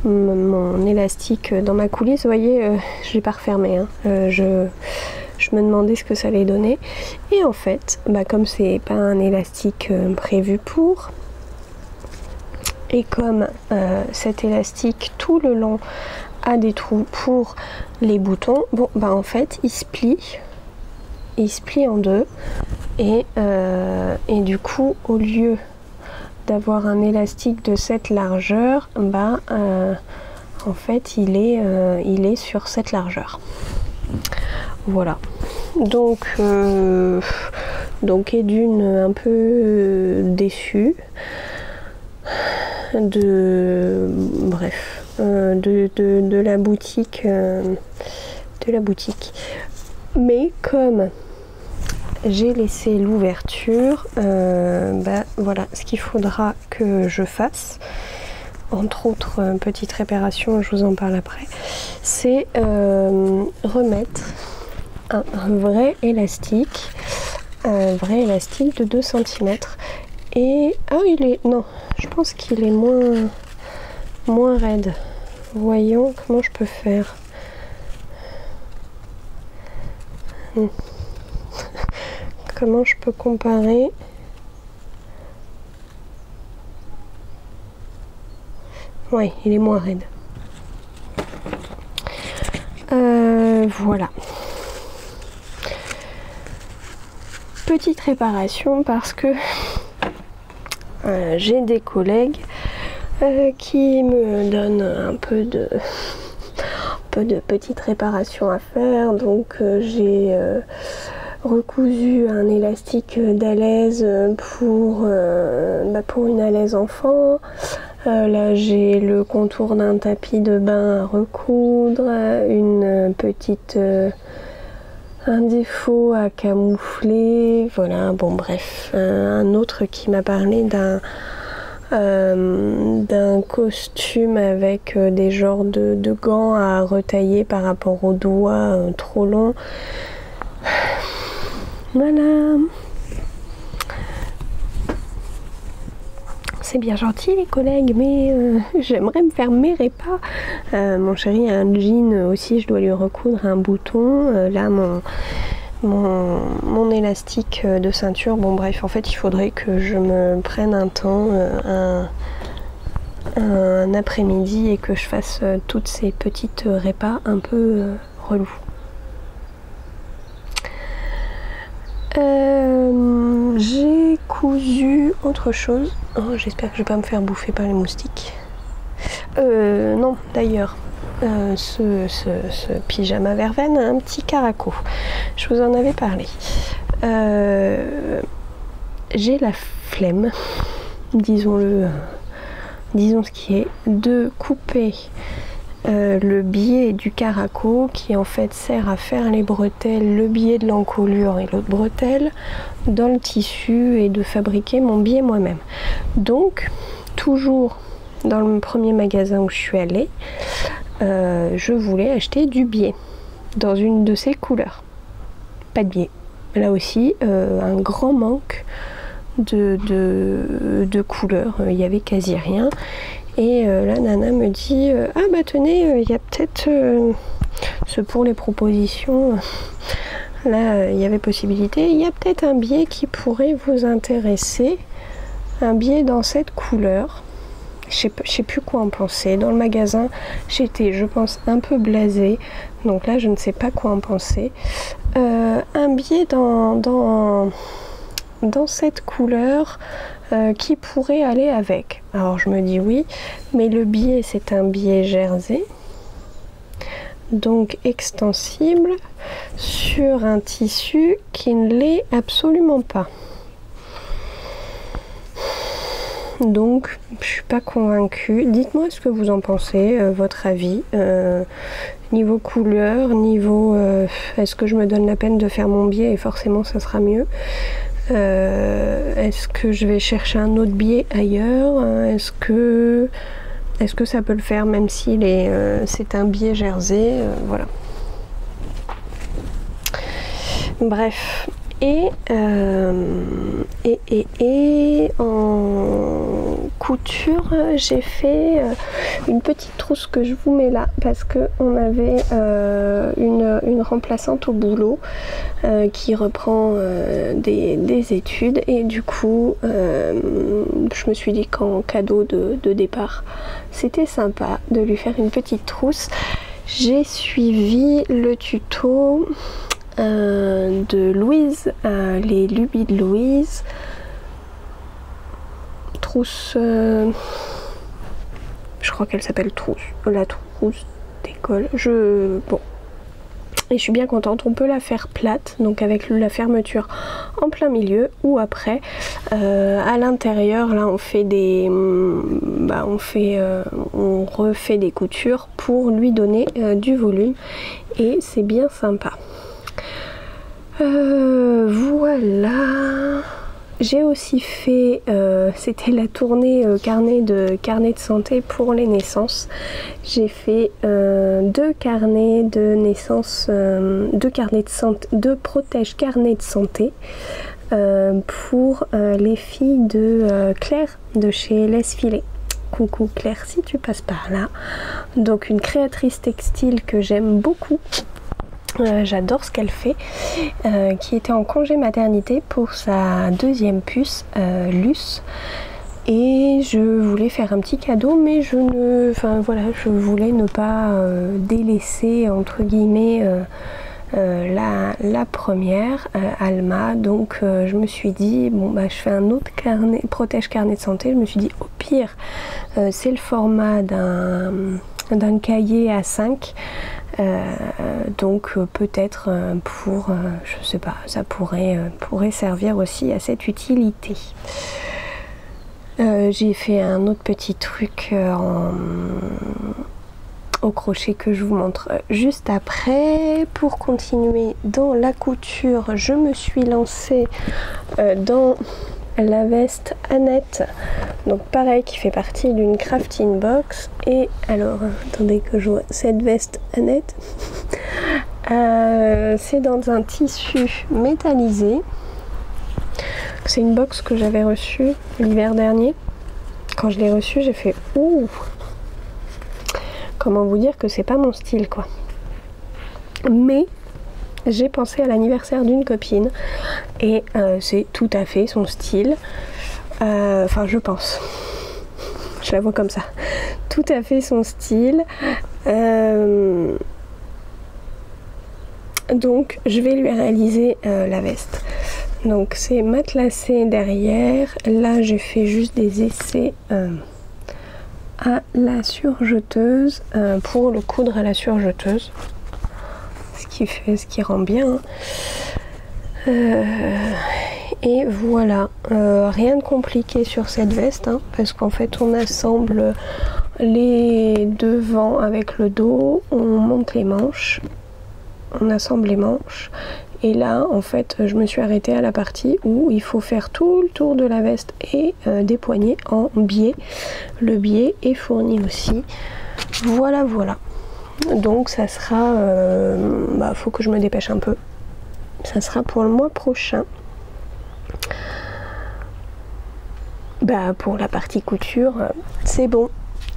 mon élastique dans ma coulisse. Vous voyez, je l'ai pas refermé hein. Je me demandais ce que ça allait donner et en fait bah, comme c'est pas un élastique prévu pour, et comme cet élastique tout le long a des trous pour les boutons, bon bah en fait il se plie en deux et du coup au lieu d'avoir un élastique de cette largeur, bah en fait il est sur cette largeur. Voilà. Donc et d'une un peu déçue de la boutique mais comme j'ai laissé l'ouverture, bah voilà ce qu'il faudra que je fasse, entre autres petite réparation, je vous en parle après, c'est remettre un vrai élastique de 2 cm. Et ah il est, non je pense qu'il est moins raide. Voyons comment je peux faire. Comment je peux comparer? Ouais, il est moins raide. Voilà. Petite réparation parce que j'ai des collègues qui me donnent un peu de petites réparations à faire. Donc j'ai recousu un élastique d'alaise pour une alaise enfant. Là j'ai le contour d'un tapis de bain à recoudre, une petite un défaut à camoufler, voilà, bon bref, un autre qui m'a parlé d'un costume avec des genres de gants à retailler par rapport aux doigts trop longs. Voilà. C'est bien gentil les collègues, mais j'aimerais me faire mes repas. Mon chéri a un jean aussi, je dois lui recoudre un bouton. Là mon élastique de ceinture. Bon bref, en fait il faudrait que je me prenne un temps, un après-midi et que je fasse toutes ces petites répas un peu relous. J'ai cousu autre chose. Oh, j'espère que je vais pas me faire bouffer par les moustiques. Non, d'ailleurs, ce pyjama verveine a un petit caraco. Je vous en avais parlé. J'ai la flemme, disons-le, disons ce qui est, de couper le biais du caraco qui en fait sert à faire les bretelles, le biais de l'encolure et l'autre bretelle dans le tissu et de fabriquer mon biais moi-même. Donc, toujours dans le premier magasin où je suis allée, je voulais acheter du biais dans une de ces couleurs. Pas de biais. Là aussi, un grand manque de couleurs. Il y avait quasi rien. Et la nana me dit ah bah tenez, il y a peut-être pour les propositions. Là, il y avait possibilité. Il y a peut-être un biais qui pourrait vous intéresser. Un biais dans cette couleur. Je sais plus quoi en penser. Dans le magasin, j'étais, je pense, un peu blasée. Donc là, je ne sais pas quoi en penser. Un biais dans cette couleur qui pourrait aller avec. Alors je me dis oui, mais le biais, c'est un biais jersey. Donc extensible sur un tissu qui ne l'est absolument pas. Donc je suis pas convaincue. Dites-moi ce que vous en pensez, votre avis, niveau couleur, niveau est-ce que je me donne la peine de faire mon biais et forcément ça sera mieux. Est-ce que je vais chercher un autre biais ailleurs, est-ce que ça peut le faire même si c'est un biais jersey, voilà. Bref. Et en couture, j'ai fait une petite trousse que je vous mets là parce que on avait une remplaçante au boulot qui reprend des études et du coup je me suis dit qu'en cadeau de départ c'était sympa de lui faire une petite trousse. J'ai suivi le tuto de Louise, les lubies de Louise, trousse, je crois qu'elle s'appelle trousse, la trousse d'école, bon, et je suis bien contente. On peut la faire plate, donc avec la fermeture en plein milieu ou après à l'intérieur. Là on fait on refait des coutures pour lui donner du volume et c'est bien sympa. Voilà. J'ai aussi fait, c'était la tournée carnet de santé pour les naissances. J'ai fait 2 carnets de naissance, 2 carnets de santé, 2 protège carnets de santé pour les filles de Claire de chez Laisse Filer. Coucou Claire si tu passes par là. Donc une créatrice textile que j'aime beaucoup. J'adore ce qu'elle fait, qui était en congé maternité pour sa 2e puce, Luce, et je voulais faire un petit cadeau, mais je voulais ne pas délaisser entre guillemets la première, Alma, donc je me suis dit bon bah je fais un autre carnet, protège carnet de santé. Je me suis dit au pire c'est le format d'un cahier A5. Donc peut-être pour, je sais pas, ça pourrait servir aussi à cette utilité. J'ai fait un autre petit truc au crochet que je vous montre juste après. Pour continuer dans la couture, je me suis lancée dans la veste Annette, donc pareil, qui fait partie d'une crafting box. Et alors attendez que je vois cette veste Annette. C'est dans un tissu métallisé. C'est une box que j'avais reçue l'hiver dernier. Quand je l'ai reçue, j'ai fait ouh, comment vous dire que c'est pas mon style quoi. Mais j'ai pensé à l'anniversaire d'une copine et c'est tout à fait son style. Enfin, je pense. Je la vois comme ça. Tout à fait son style. Donc, je vais lui réaliser la veste. Donc, c'est matelassé derrière. Là, j'ai fait juste des essais à la surjeteuse pour le coudre à la surjeteuse. Ce qui rend bien. Et voilà, rien de compliqué sur cette veste, hein, parce qu'en fait on assemble les devants avec le dos, on monte les manches, on assemble les manches, et là en fait je me suis arrêtée à la partie où il faut faire tout le tour de la veste et des poignets en biais. Le biais est fourni aussi. Voilà, voilà. Donc ça sera, faut que je me dépêche un peu. Ça sera pour le mois prochain. Pour la partie couture, c'est bon.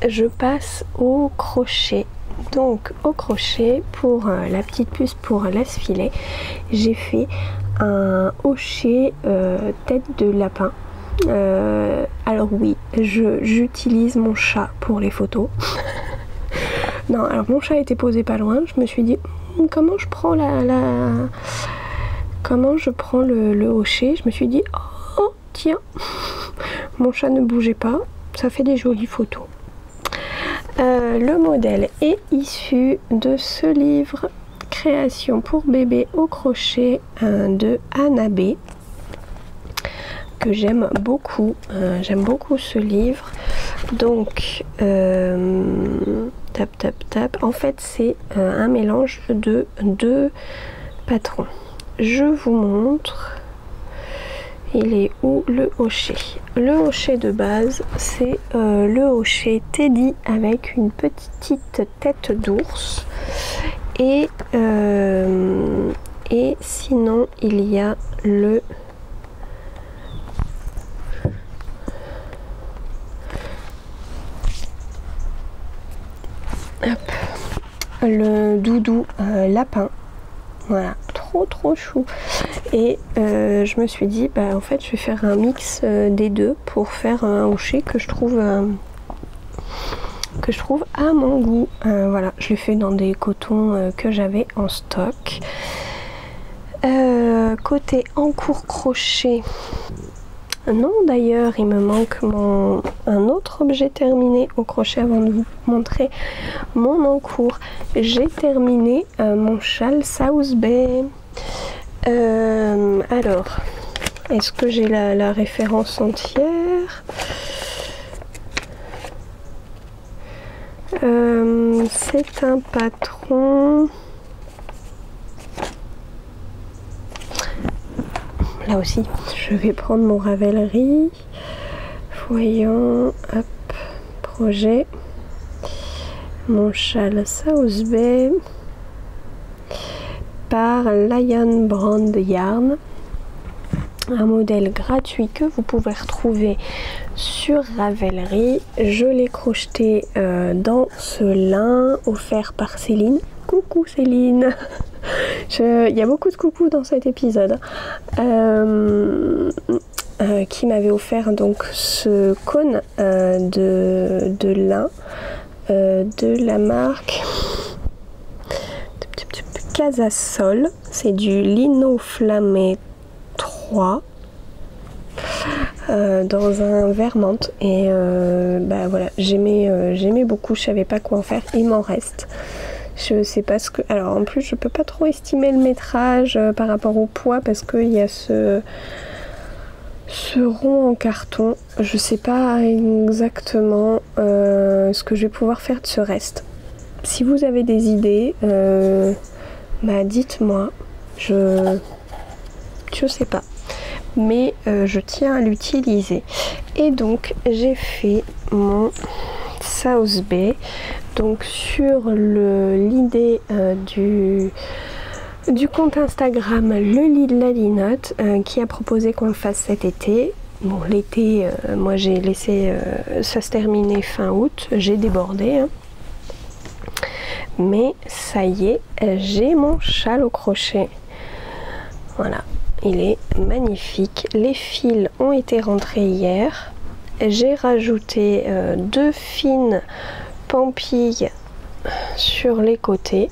Je passe au crochet. Donc au crochet, pour la petite puce pour lace-filet, j'ai fait un hochet tête de lapin. Alors oui, j'utilise mon chat pour les photos. Non, alors mon chat était posé pas loin. Je me suis dit, comment je prends comment je prends le hochet. Je me suis dit, oh tiens, mon chat ne bougeait pas, ça fait des jolies photos. Le modèle est issu de ce livre Création pour bébé au crochet de Anna B, que j'aime beaucoup. J'aime beaucoup ce livre. Donc tap tap tap, en fait c'est un mélange de deux patrons. Je vous montre. Il est où le hochet? Le hochet de base, c'est le hochet Teddy avec une petite tête d'ours. Et sinon, il y a le doudou lapin. Voilà, trop chou. Et je me suis dit, en fait, je vais faire un mix des deux pour faire un hochet que je trouve à mon goût. Voilà, je l'ai fait dans des cotons que j'avais en stock. Côté encours crochet, non, d'ailleurs, il me manque un autre objet terminé au crochet avant de vous montrer mon encours. J'ai terminé mon châle South Bay. Alors, est-ce que j'ai la référence entière? C'est un patron. Là aussi, je vais prendre mon Ravelry. Voyons, hop, projet. Mon châle South Bay par Lion Brand Yarn. Un modèle gratuit que vous pouvez retrouver sur Ravelry. Je l'ai crocheté dans ce lin offert par Céline. Coucou Céline. Il y a beaucoup de coucou dans cet épisode. Qui m'avait offert donc ce cône de lin de la marque Casasol. C'est du lino flammé 3 dans un vert menthe. Et voilà, j'aimais beaucoup. Je savais pas quoi en faire. Il m'en reste. Je sais pas ce que... Alors en plus je peux pas trop estimer le métrage par rapport au poids parce qu'il y a ce rond en carton. Je sais pas exactement ce que je vais pouvoir faire de ce reste. Si vous avez des idées, dites-moi. Je sais pas. Mais je tiens à l'utiliser. Et donc j'ai fait mon South Bay. Donc sur l'idée du compte Instagram Le Lit de la Linotte qui a proposé qu'on le fasse cet été. Bon, l'été, moi j'ai laissé ça se terminer fin août, j'ai débordé. Hein. Mais ça y est, j'ai mon châle au crochet. Voilà, il est magnifique. Les fils ont été rentrés hier. J'ai rajouté 2 fines pampilles sur les côtés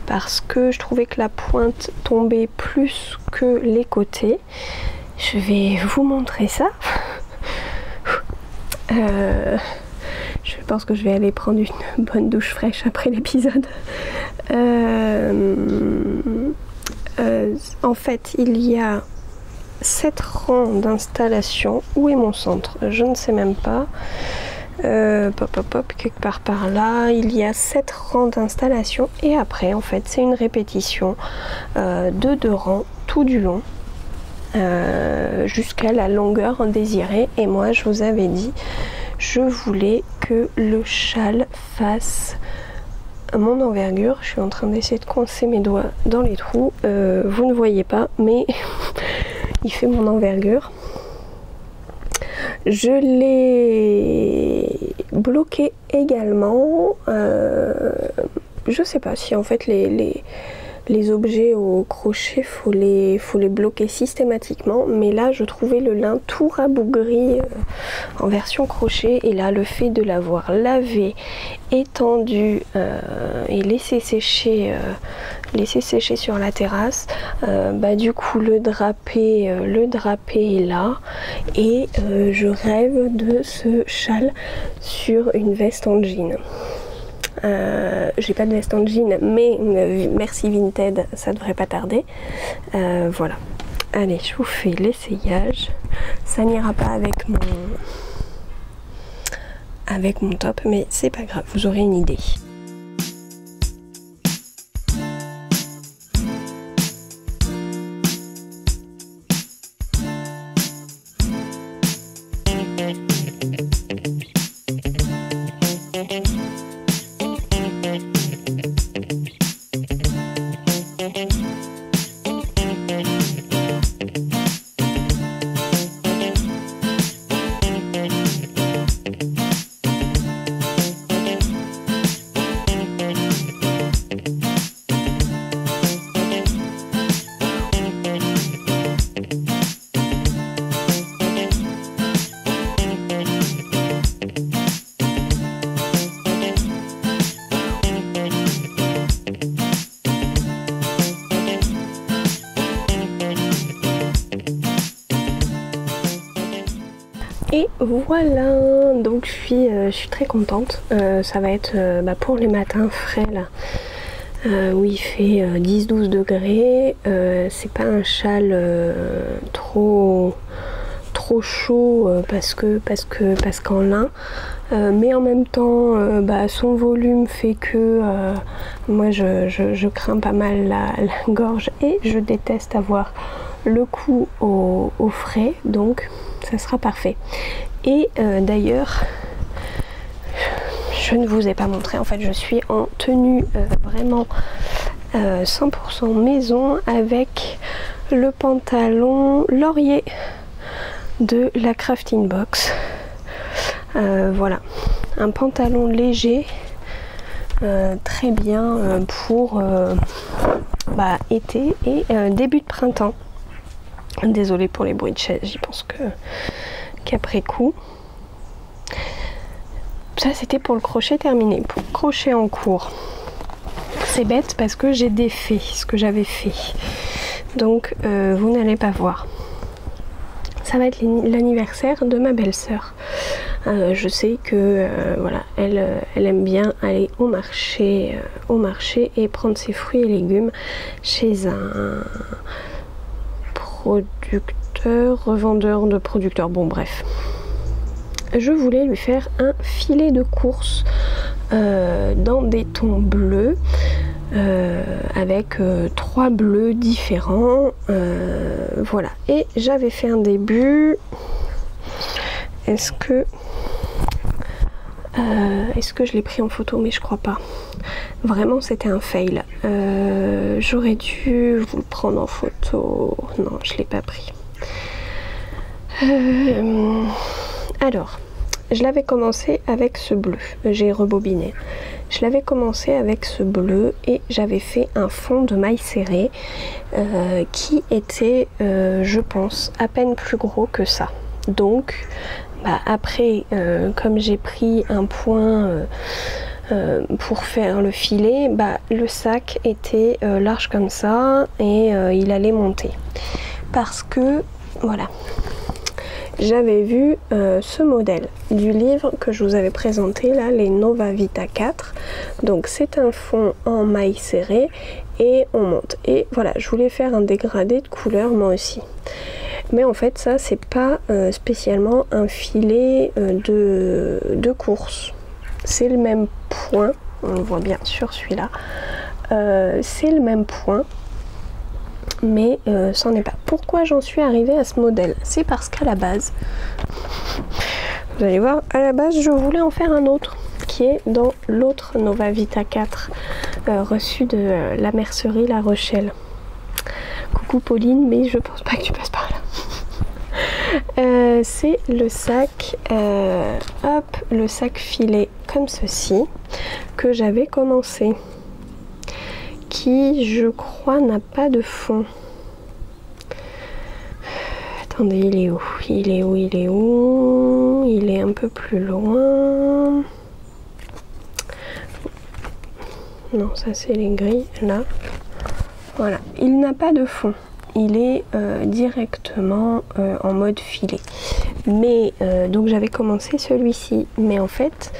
parce que je trouvais que la pointe tombait plus que les côtés. Je vais vous montrer ça. Je pense que je vais aller prendre une bonne douche fraîche après l'épisode. En fait, il y a 7 rangs d'installation. Où est mon centre? Je ne sais même pas. Quelque part par là. Il y a 7 rangs d'installation. Et après, en fait, c'est une répétition de 2 rangs tout du long. Jusqu'à la longueur désirée. Et moi, je vous avais dit, je voulais que le châle fasse mon envergure. Je suis en train d'essayer de coincer mes doigts dans les trous. Vous ne voyez pas, mais il fait mon envergure. Je l'ai bloqué également. Je sais pas si en fait les objets au crochet faut les bloquer systématiquement, mais là je trouvais le lin tout rabougri en version crochet, et là le fait de l'avoir lavé, étendu et laissé sécher sur la terrasse, du coup le drapé est là, et je rêve de ce châle sur une veste en jean. J'ai pas de veste en jean, mais merci Vinted, ça devrait pas tarder. Voilà. Allez, je vous fais l'essayage. Ça n'ira pas avec mon top, mais c'est pas grave, vous aurez une idée. Et voilà, donc je suis très contente. Ça va être pour les matins frais là, où il fait 10-12 degrés. C'est pas un châle trop chaud parce qu'en lin, mais en même temps son volume fait que moi je crains pas mal la gorge, et je déteste avoir le cou au frais, donc ça sera parfait. Et d'ailleurs, je ne vous ai pas montré, en fait je suis en tenue vraiment 100% maison, avec le pantalon laurier de la Crafting Box. Voilà, un pantalon léger, très bien pour été et début de printemps. Désolée pour les bruits de chaise, j'y pense qu'après coup. Ça c'était pour le crochet terminé. Pour le crochet en cours, c'est bête parce que j'ai défait ce que j'avais fait, donc vous n'allez pas voir. Ça va être l'anniversaire de ma belle-sœur. Je sais que voilà, elle aime bien aller au marché et prendre ses fruits et légumes chez un revendeur de producteurs, bon bref. Je voulais lui faire un filet de course dans des tons bleus, avec 3 bleus différents, voilà. Et j'avais fait un début. Est-ce que je l'ai pris en photo? Mais je crois pas. Vraiment c'était un fail. J'aurais dû vous le prendre en photo. Non, je l'ai pas pris. Alors, je l'avais commencé avec ce bleu. J'ai rebobiné. Je l'avais commencé avec ce bleu et j'avais fait un fond de maille serrée qui était, je pense, à peine plus gros que ça. Donc après, comme j'ai pris un point pour faire le filet, le sac était large comme ça et il allait monter. Parce que, voilà, j'avais vu ce modèle du livre que je vous avais présenté là, les Nova Vita 4. Donc c'est un fond en maille serrée et on monte. Et voilà, je voulais faire un dégradé de couleur moi aussi. Mais en fait ça c'est pas spécialement un filet de course. C'est le même point, on le voit bien sur celui-là. C'est le même point. Mais c'en est pas. Pourquoi j'en suis arrivée à ce modèle? C'est parce qu'à la base, vous allez voir, à la base je voulais en faire un autre qui est dans l'autre Nova Vita 4 reçu de la mercerie La Rochelle. Coucou Pauline, mais je pense pas que tu passes par là. C'est le sac, le sac filet comme ceci que j'avais commencé. Qui, je crois, n'a pas de fond. Attendez, il est où? Il est où? Il est où? Il est un peu plus loin. Non, ça c'est les grilles, là. Voilà, il n'a pas de fond. Il est directement en mode filet. Mais, donc j'avais commencé celui-ci. Mais en fait,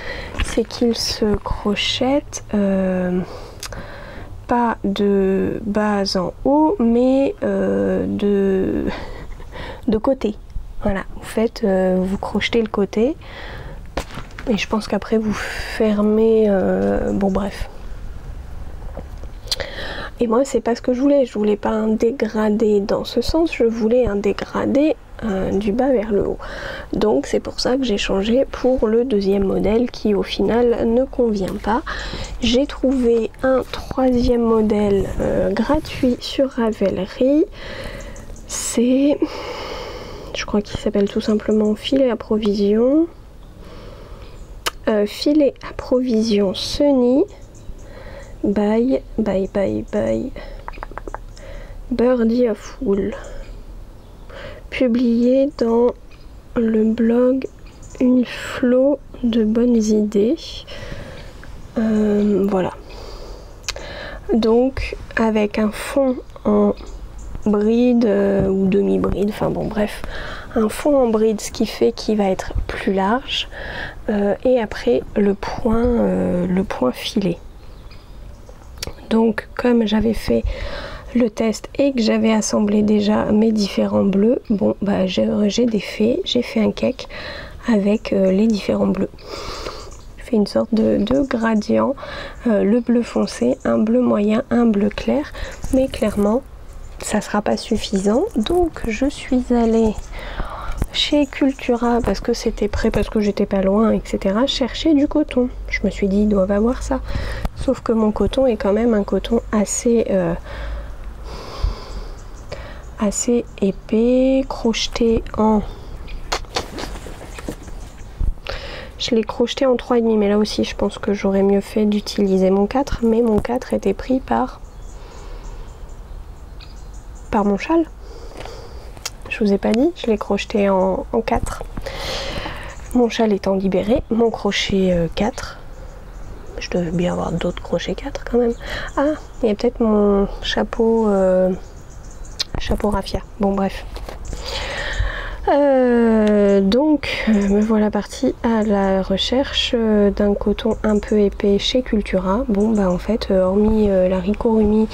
c'est qu'il se crochette... pas de bas en haut mais de côté. Voilà, vous faites, vous crochetez le côté et je pense qu'après vous fermez, bon bref. Et moi c'est pas ce que je voulais pas un dégradé dans ce sens, je voulais un dégradé du bas vers le haut. Donc c'est pour ça que j'ai changé pour le deuxième modèle qui au final ne convient pas. J'ai trouvé un troisième modèle gratuit sur Ravelry. C'est, je crois qu'il s'appelle tout simplement filet à provision. Filet à provision Sunny by Birdie of Wool. Publié dans le blog Une flot de bonnes idées. Voilà. Donc avec un fond en bride ou demi-bride, enfin bon bref, un fond en bride, ce qui fait qu'il va être plus large et après le point filet. Donc comme j'avais fait le test et que j'avais assemblé déjà mes différents bleus, bon j'ai fait un cake avec les différents bleus. J'ai fait une sorte de gradient, le bleu foncé, un bleu moyen, un bleu clair, mais clairement ça sera pas suffisant, donc je suis allée chez Cultura parce que c'était prêt, parce que j'étais pas loin, etc. chercher du coton. Je me suis dit ils doivent avoir ça, sauf que mon coton est quand même un coton assez épais, crocheté en... Je l'ai crocheté en 3,5, mais là aussi je pense que j'aurais mieux fait d'utiliser mon 4, mais mon 4 était pris par mon châle. Je vous ai pas dit, je l'ai crocheté en 4. Mon châle étant libéré, mon crochet 4. Je devais bien avoir d'autres crochets 4 quand même. Ah, il y a peut-être mon chapeau raffia. Bon bref. Donc me voilà partie à la recherche d'un coton un peu épais chez Cultura. Bon en fait hormis la Ricorumi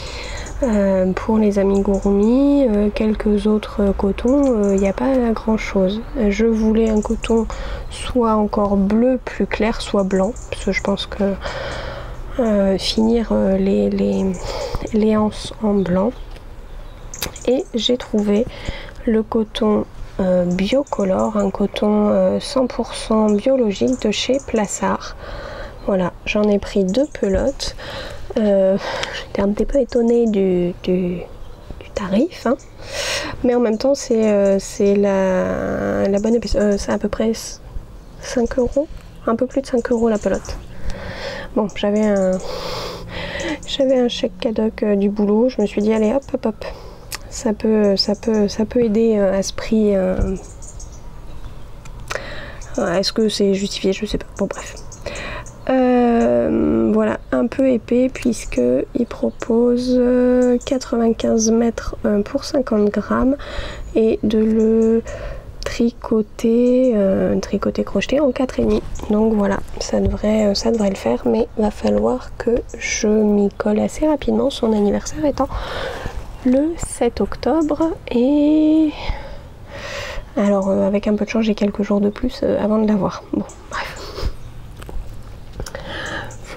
pour les amigurumi, quelques autres cotons, il n'y a pas grand chose. Je voulais un coton soit encore bleu plus clair, soit blanc, parce que je pense que finir les anses en blanc. Et j'ai trouvé le coton Biocolor, un coton 100% biologique de chez Plassard. Voilà, j'en ai pris 2 pelotes. J'étais un petit peu étonnée du tarif, hein. Mais en même temps c'est la bonne épaisseur. C'est à peu près 5 €, un peu plus de 5 € la pelote. Bon, j'avais un chèque cadoc du boulot, je me suis dit allez hop hop hop, ça peut aider à ce prix. Est-ce que c'est justifié? Je sais pas. Bon bref. Voilà, un peu épais puisque il propose 95 mètres pour 50 grammes et de le tricoter crocheté en 4,5. Donc voilà, ça devrait le faire, mais va falloir que je m'y colle assez rapidement, son anniversaire étant le 7 octobre et alors avec un peu de chance j'ai quelques jours de plus avant de l'avoir. Bon bref.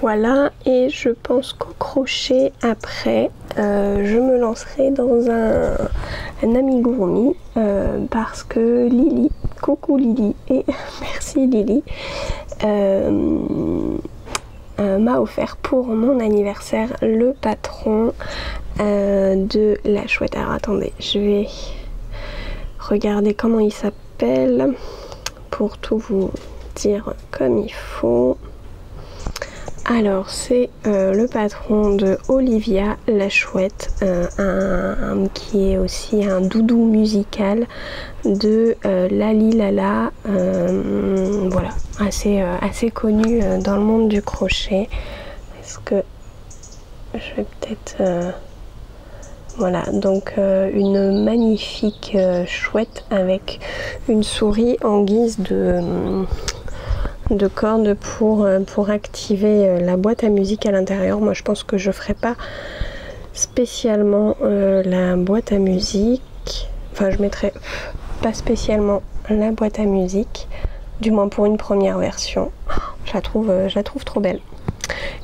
Voilà, et je pense qu'au crochet après je me lancerai dans un amigurumi parce que Lily, coucou Lily et merci Lily, m'a offert pour mon anniversaire le patron de la chouette. Alors attendez, je vais regarder comment il s'appelle pour tout vous dire comme il faut. Alors c'est le patron de Olivia la chouette, qui est aussi un doudou musical de Lali Lala, voilà, assez connu dans le monde du crochet. Est-ce que je vais peut-être... Voilà, donc une magnifique chouette avec une souris en guise de corde pour activer la boîte à musique à l'intérieur. Moi je pense que je ferai pas spécialement la boîte à musique, enfin je mettrai pas spécialement la boîte à musique, du moins pour une première version. Je la trouve trop belle.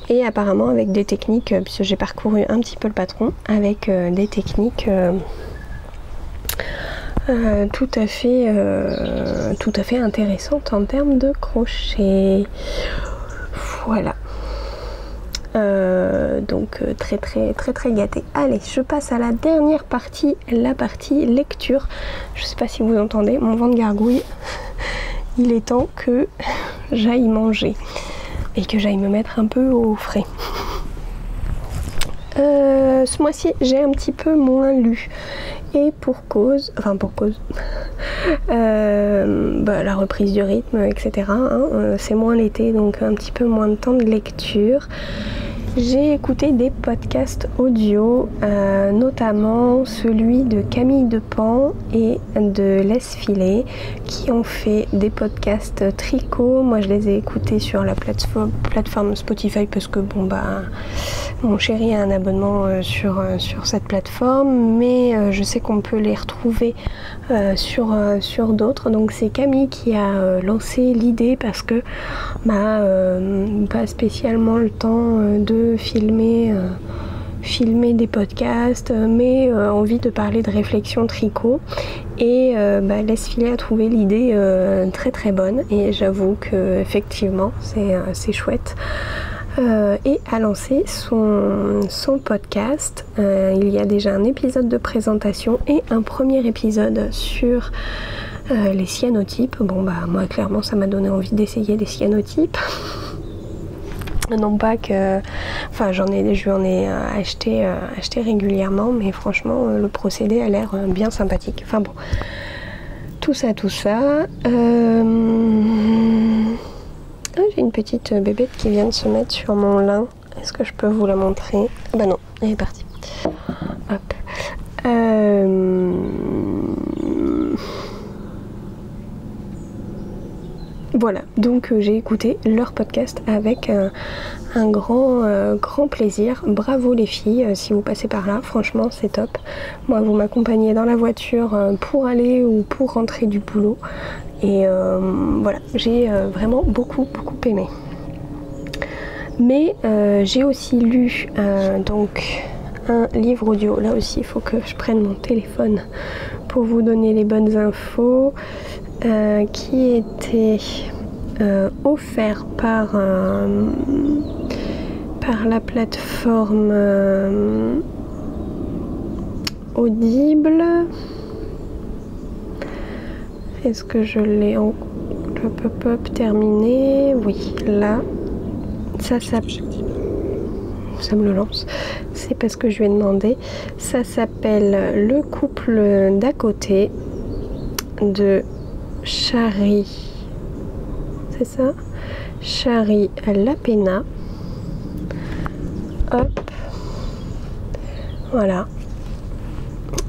Et apparemment avec des techniques, puisque j'ai parcouru un petit peu le patron, avec des techniques tout à fait intéressantes en termes de crochet. Voilà. Donc très gâtée. Allez, je passe à la dernière partie, la partie lecture. Je sais pas si vous entendez, mon ventre gargouille. Il est temps que j'aille manger et que j'aille me mettre un peu au frais. Ce mois-ci j'ai un petit peu moins lu et pour cause la reprise du rythme, etc. C'est moins l'été, donc un petit peu moins de temps de lecture. J'ai écouté des podcasts audio, notamment celui de Camille Depan et de Laisse Filer, qui ont fait des podcasts tricot. Moi je les ai écoutés sur la plateforme Spotify parce que mon chéri a un abonnement sur cette plateforme, mais je sais qu'on peut les retrouver sur d'autres. Donc c'est Camille qui a lancé l'idée parce que pas spécialement le temps de filmer des podcasts, mais envie de parler de réflexion tricot, et Laisse Filer a trouvé l'idée très bonne, et j'avoue que effectivement c'est chouette, et a lancé son podcast. Il y a déjà un épisode de présentation et un premier épisode sur les cyanotypes. Moi clairement ça m'a donné envie d'essayer les cyanotypes. Non pas que... Enfin je lui en ai acheté régulièrement, mais franchement le procédé a l'air bien sympathique. Enfin bon, tout ça. J'ai une petite bébête qui vient de se mettre sur mon lin. Est-ce que je peux vous la montrer? Bah non, elle est partie. Hop. Voilà, donc j'ai écouté leur podcast avec un grand plaisir. Bravo les filles, si vous passez par là, franchement c'est top. Moi vous m'accompagnez dans la voiture pour aller ou pour rentrer du boulot. Et voilà, j'ai vraiment beaucoup aimé. Mais j'ai aussi lu donc un livre audio. Là aussi il faut que je prenne mon téléphone pour vous donner les bonnes infos. Qui était offert par la plateforme Audible. Est-ce que je l'ai terminé? Oui, là Ça me le lance. C'est parce que je lui ai demandé. Ça s'appelle Le couple d'à côté de Shari. C'est ça? Shari Lapena. Hop. Voilà.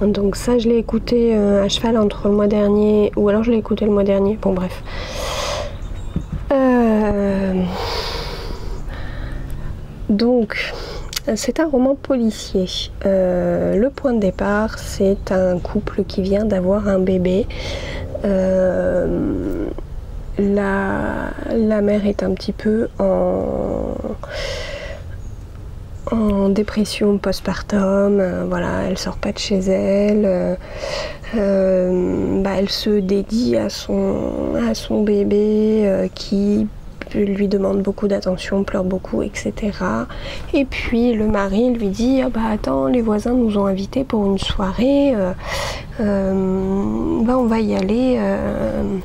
Donc ça, je l'ai écouté à cheval entre le mois dernier, ou alors je l'ai écouté le mois dernier. Bon, bref. Donc, c'est un roman policier. Le point de départ, c'est un couple qui vient d'avoir un bébé. La mère est un petit peu en dépression postpartum, voilà, elle sort pas de chez elle, elle se dédie à son bébé qui lui demande beaucoup d'attention, pleure beaucoup, etc. Et puis le mari lui dit ah bah attends, les voisins nous ont invités pour une soirée, on va y aller,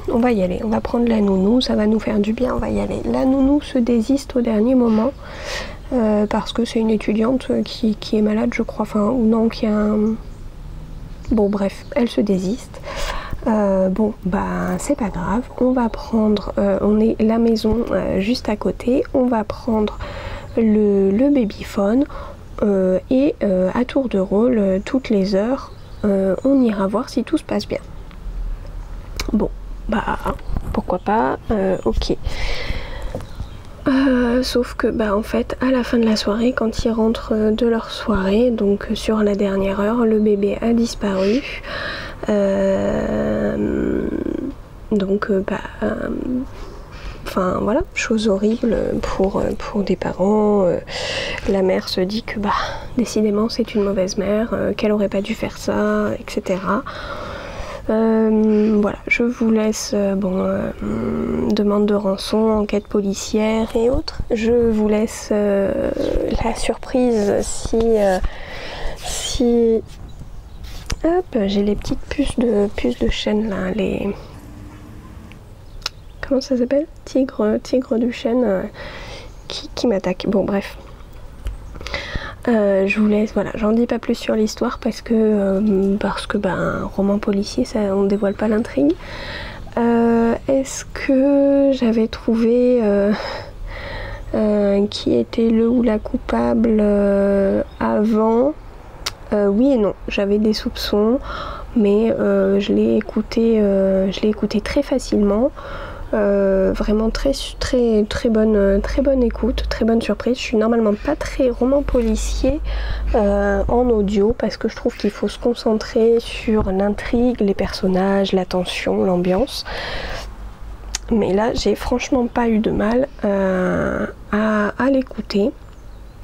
on va prendre la nounou, ça va nous faire du bien, on va y aller. La nounou se désiste au dernier moment. Parce que c'est une étudiante qui est malade, je crois, enfin, ou non, qui a un... Bon, bref, elle se désiste. C'est pas grave, on va prendre, on est la maison juste à côté, on va prendre le babyphone et à tour de rôle, toutes les heures, on ira voir si tout se passe bien. Bon, pourquoi pas, ok. Sauf que en fait à la fin de la soirée, quand ils rentrent de leur soirée, donc sur la dernière heure, le bébé a disparu. Enfin voilà, chose horrible pour des parents. La mère se dit que décidément c'est une mauvaise mère, qu'elle aurait pas dû faire ça, etc. Voilà, je vous laisse, demande de rançon, enquête policière et autres. Je vous laisse la surprise si hop, j'ai les petites puces de chêne là, les... Comment ça s'appelle? Tigre du chêne qui m'attaque. Bon, bref. Je vous laisse, voilà, j'en dis pas plus sur l'histoire parce que un roman policier, ça, on dévoile pas l'intrigue. Est-ce que j'avais trouvé qui était le ou la coupable avant? Oui et non, j'avais des soupçons, mais je l'ai écouté très facilement. Vraiment très bonne écoute, très bonne surprise. Je suis normalement pas très roman policier en audio parce que je trouve qu'il faut se concentrer sur l'intrigue, les personnages, la tension, l'ambiance. Mais là, j'ai franchement pas eu de mal à l'écouter.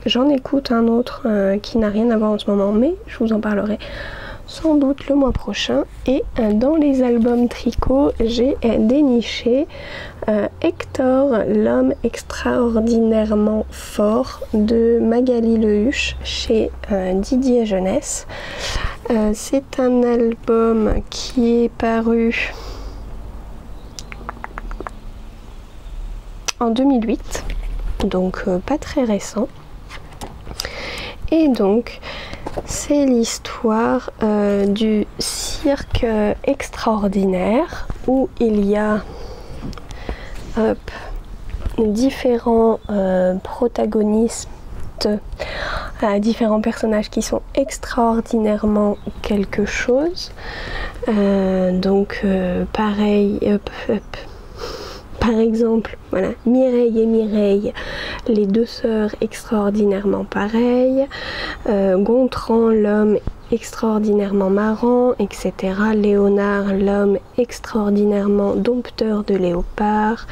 J'en écoute un autre qui n'a rien à voir en ce moment, mais je vous en parlerai sans doute le mois prochain. Et dans les albums tricot, j'ai déniché Hector, l'homme extraordinairement fort de Magali Lehuche chez Didier Jeunesse. C'est un album qui est paru en 2008, donc pas très récent. Et donc c'est l'histoire du cirque extraordinaire où il y a différents protagonistes, différents personnages qui sont extraordinairement quelque chose. Pareil, par exemple, voilà, Mireille et Mireille, les deux sœurs extraordinairement pareilles, Gontran, l'homme extraordinairement marrant, etc. Léonard, l'homme extraordinairement dompteur de léopards.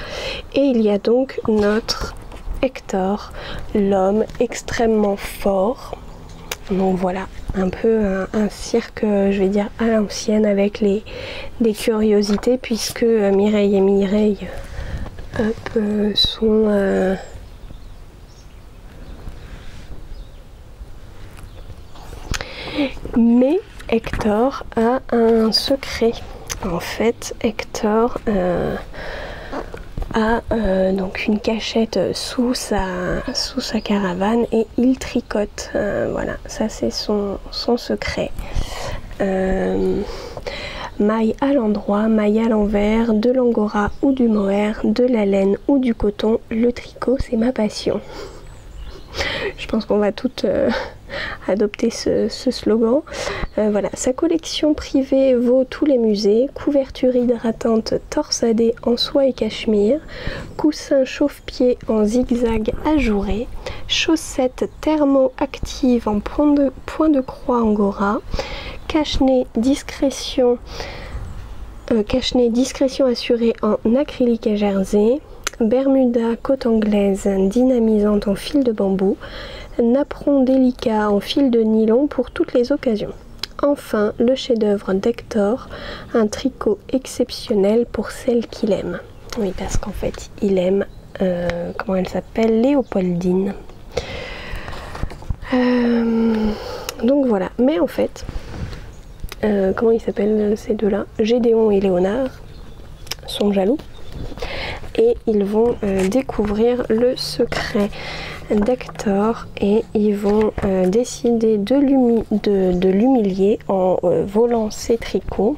Et il y a donc notre Hector, l'homme extrêmement fort. Donc voilà, un peu un cirque, je vais dire, à l'ancienne avec des curiosités, puisque Mireille et Mireille sont... Mais Hector a un secret. En fait, Hector a donc une cachette sous sa caravane et il tricote. Voilà, ça c'est son secret. Maille à l'endroit, maille à l'envers, de l'angora ou du mohair, de la laine ou du coton, le tricot c'est ma passion. Je pense qu'on va toutes adopter ce slogan. Voilà, sa collection privée vaut tous les musées. Couverture hydratante torsadée en soie et cachemire. Coussin chauffe-pied en zigzag ajouré. Chaussettes thermo-actives en point de croix angora. Cache-nez discrétion assurée en acrylique à jersey. Bermuda côte anglaise dynamisante en fil de bambou, napperon délicat en fil de nylon pour toutes les occasions. Enfin, le chef-d'œuvre d'Hector, un tricot exceptionnel pour celle qu'il aime. Oui, parce qu'en fait, il aime, comment elle s'appelle, Léopoldine. Donc voilà, mais en fait, comment ils s'appellent ces deux-là? Gédéon et Léonard sont jaloux. Et ils vont découvrir le secret d'Hector et ils vont décider de l'humilier en volant ses tricots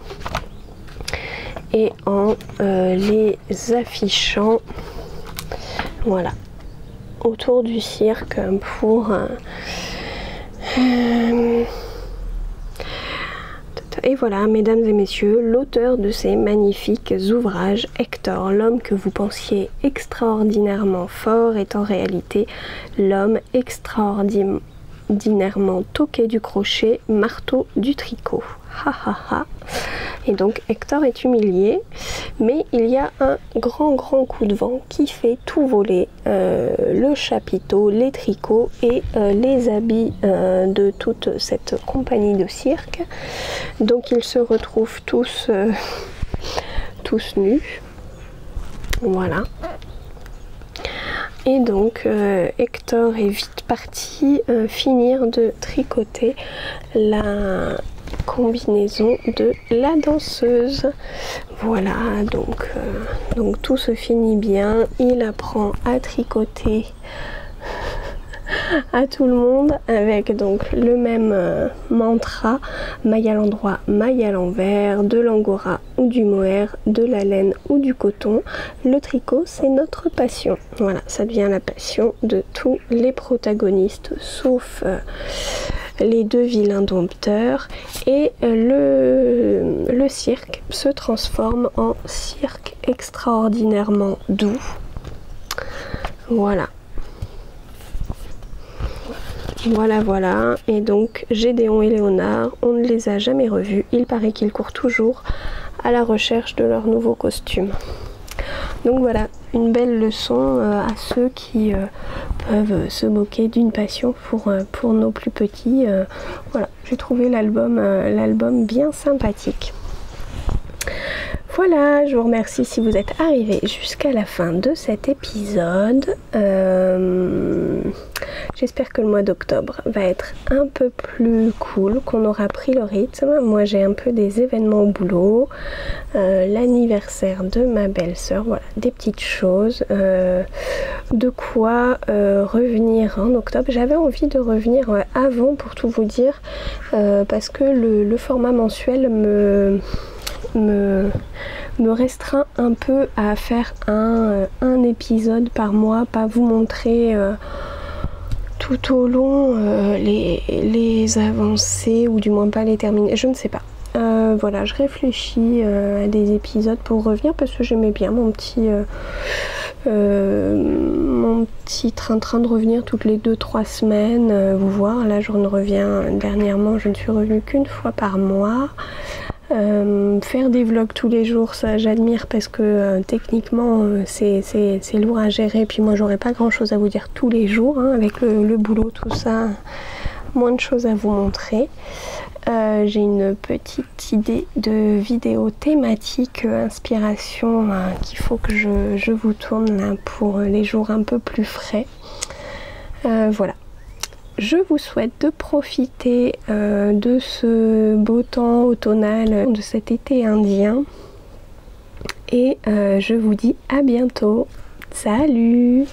et en les affichant, voilà, autour du cirque pour et voilà, mesdames et messieurs, l'auteur de ces magnifiques ouvrages, Hector, l'homme que vous pensiez extraordinairement fort, est en réalité l'homme extraordinairement toqué du crochet, marteau du tricot. Ha ha ha. Et donc Hector est humilié, mais il y a un grand coup de vent qui fait tout voler, le chapiteau, les tricots et les habits de toute cette compagnie de cirque. Donc ils se retrouvent tous nus, voilà. Et donc Hector est vite parti finir de tricoter la combinaison de la danseuse. Voilà, donc tout se finit bien. Il apprend à tricoter à tout le monde avec donc le même mantra: maille à l'endroit, maille à l'envers, de l'angora ou du mohair, de la laine ou du coton. Le tricot, c'est notre passion. Voilà, ça devient la passion de tous les protagonistes, sauf les deux vilains dompteurs, et le cirque se transforme en cirque extraordinairement doux. Voilà. Voilà, et donc Gédéon et Léonard, on ne les a jamais revus. Il paraît qu'ils courent toujours à la recherche de leur nouveau costume. Donc voilà, une belle leçon à ceux qui peuvent se moquer d'une passion pour nos plus petits. Voilà, j'ai trouvé l'album bien sympathique. Voilà, je vous remercie si vous êtes arrivés jusqu'à la fin de cet épisode. J'espère que le mois d'octobre va être un peu plus cool, qu'on aura pris le rythme. Moi j'ai un peu des événements au boulot, l'anniversaire de ma belle-sœur, voilà, des petites choses, de quoi revenir en octobre. J'avais envie de revenir avant, pour tout vous dire, parce que le format mensuel me restreint un peu à faire un épisode par mois, pas vous montrer tout au long les avancées, ou du moins pas les terminer, je ne sais pas. Voilà, je réfléchis à des épisodes pour revenir, parce que j'aimais bien mon petit train-train de revenir toutes les 2-3 semaines, vous voir. Là je ne reviens, dernièrement je ne suis revenue qu'une fois par mois. Faire des vlogs tous les jours, ça j'admire, parce que techniquement c'est lourd à gérer, puis moi j'aurais pas grand chose à vous dire tous les jours, hein, avec le boulot, tout ça, moins de choses à vous montrer. J'ai une petite idée de vidéo thématique inspiration qu'il faut que je vous tourne là pour les jours un peu plus frais. Voilà. Je vous souhaite de profiter de ce beau temps automnal, de cet été indien. et je vous dis à bientôt. Salut!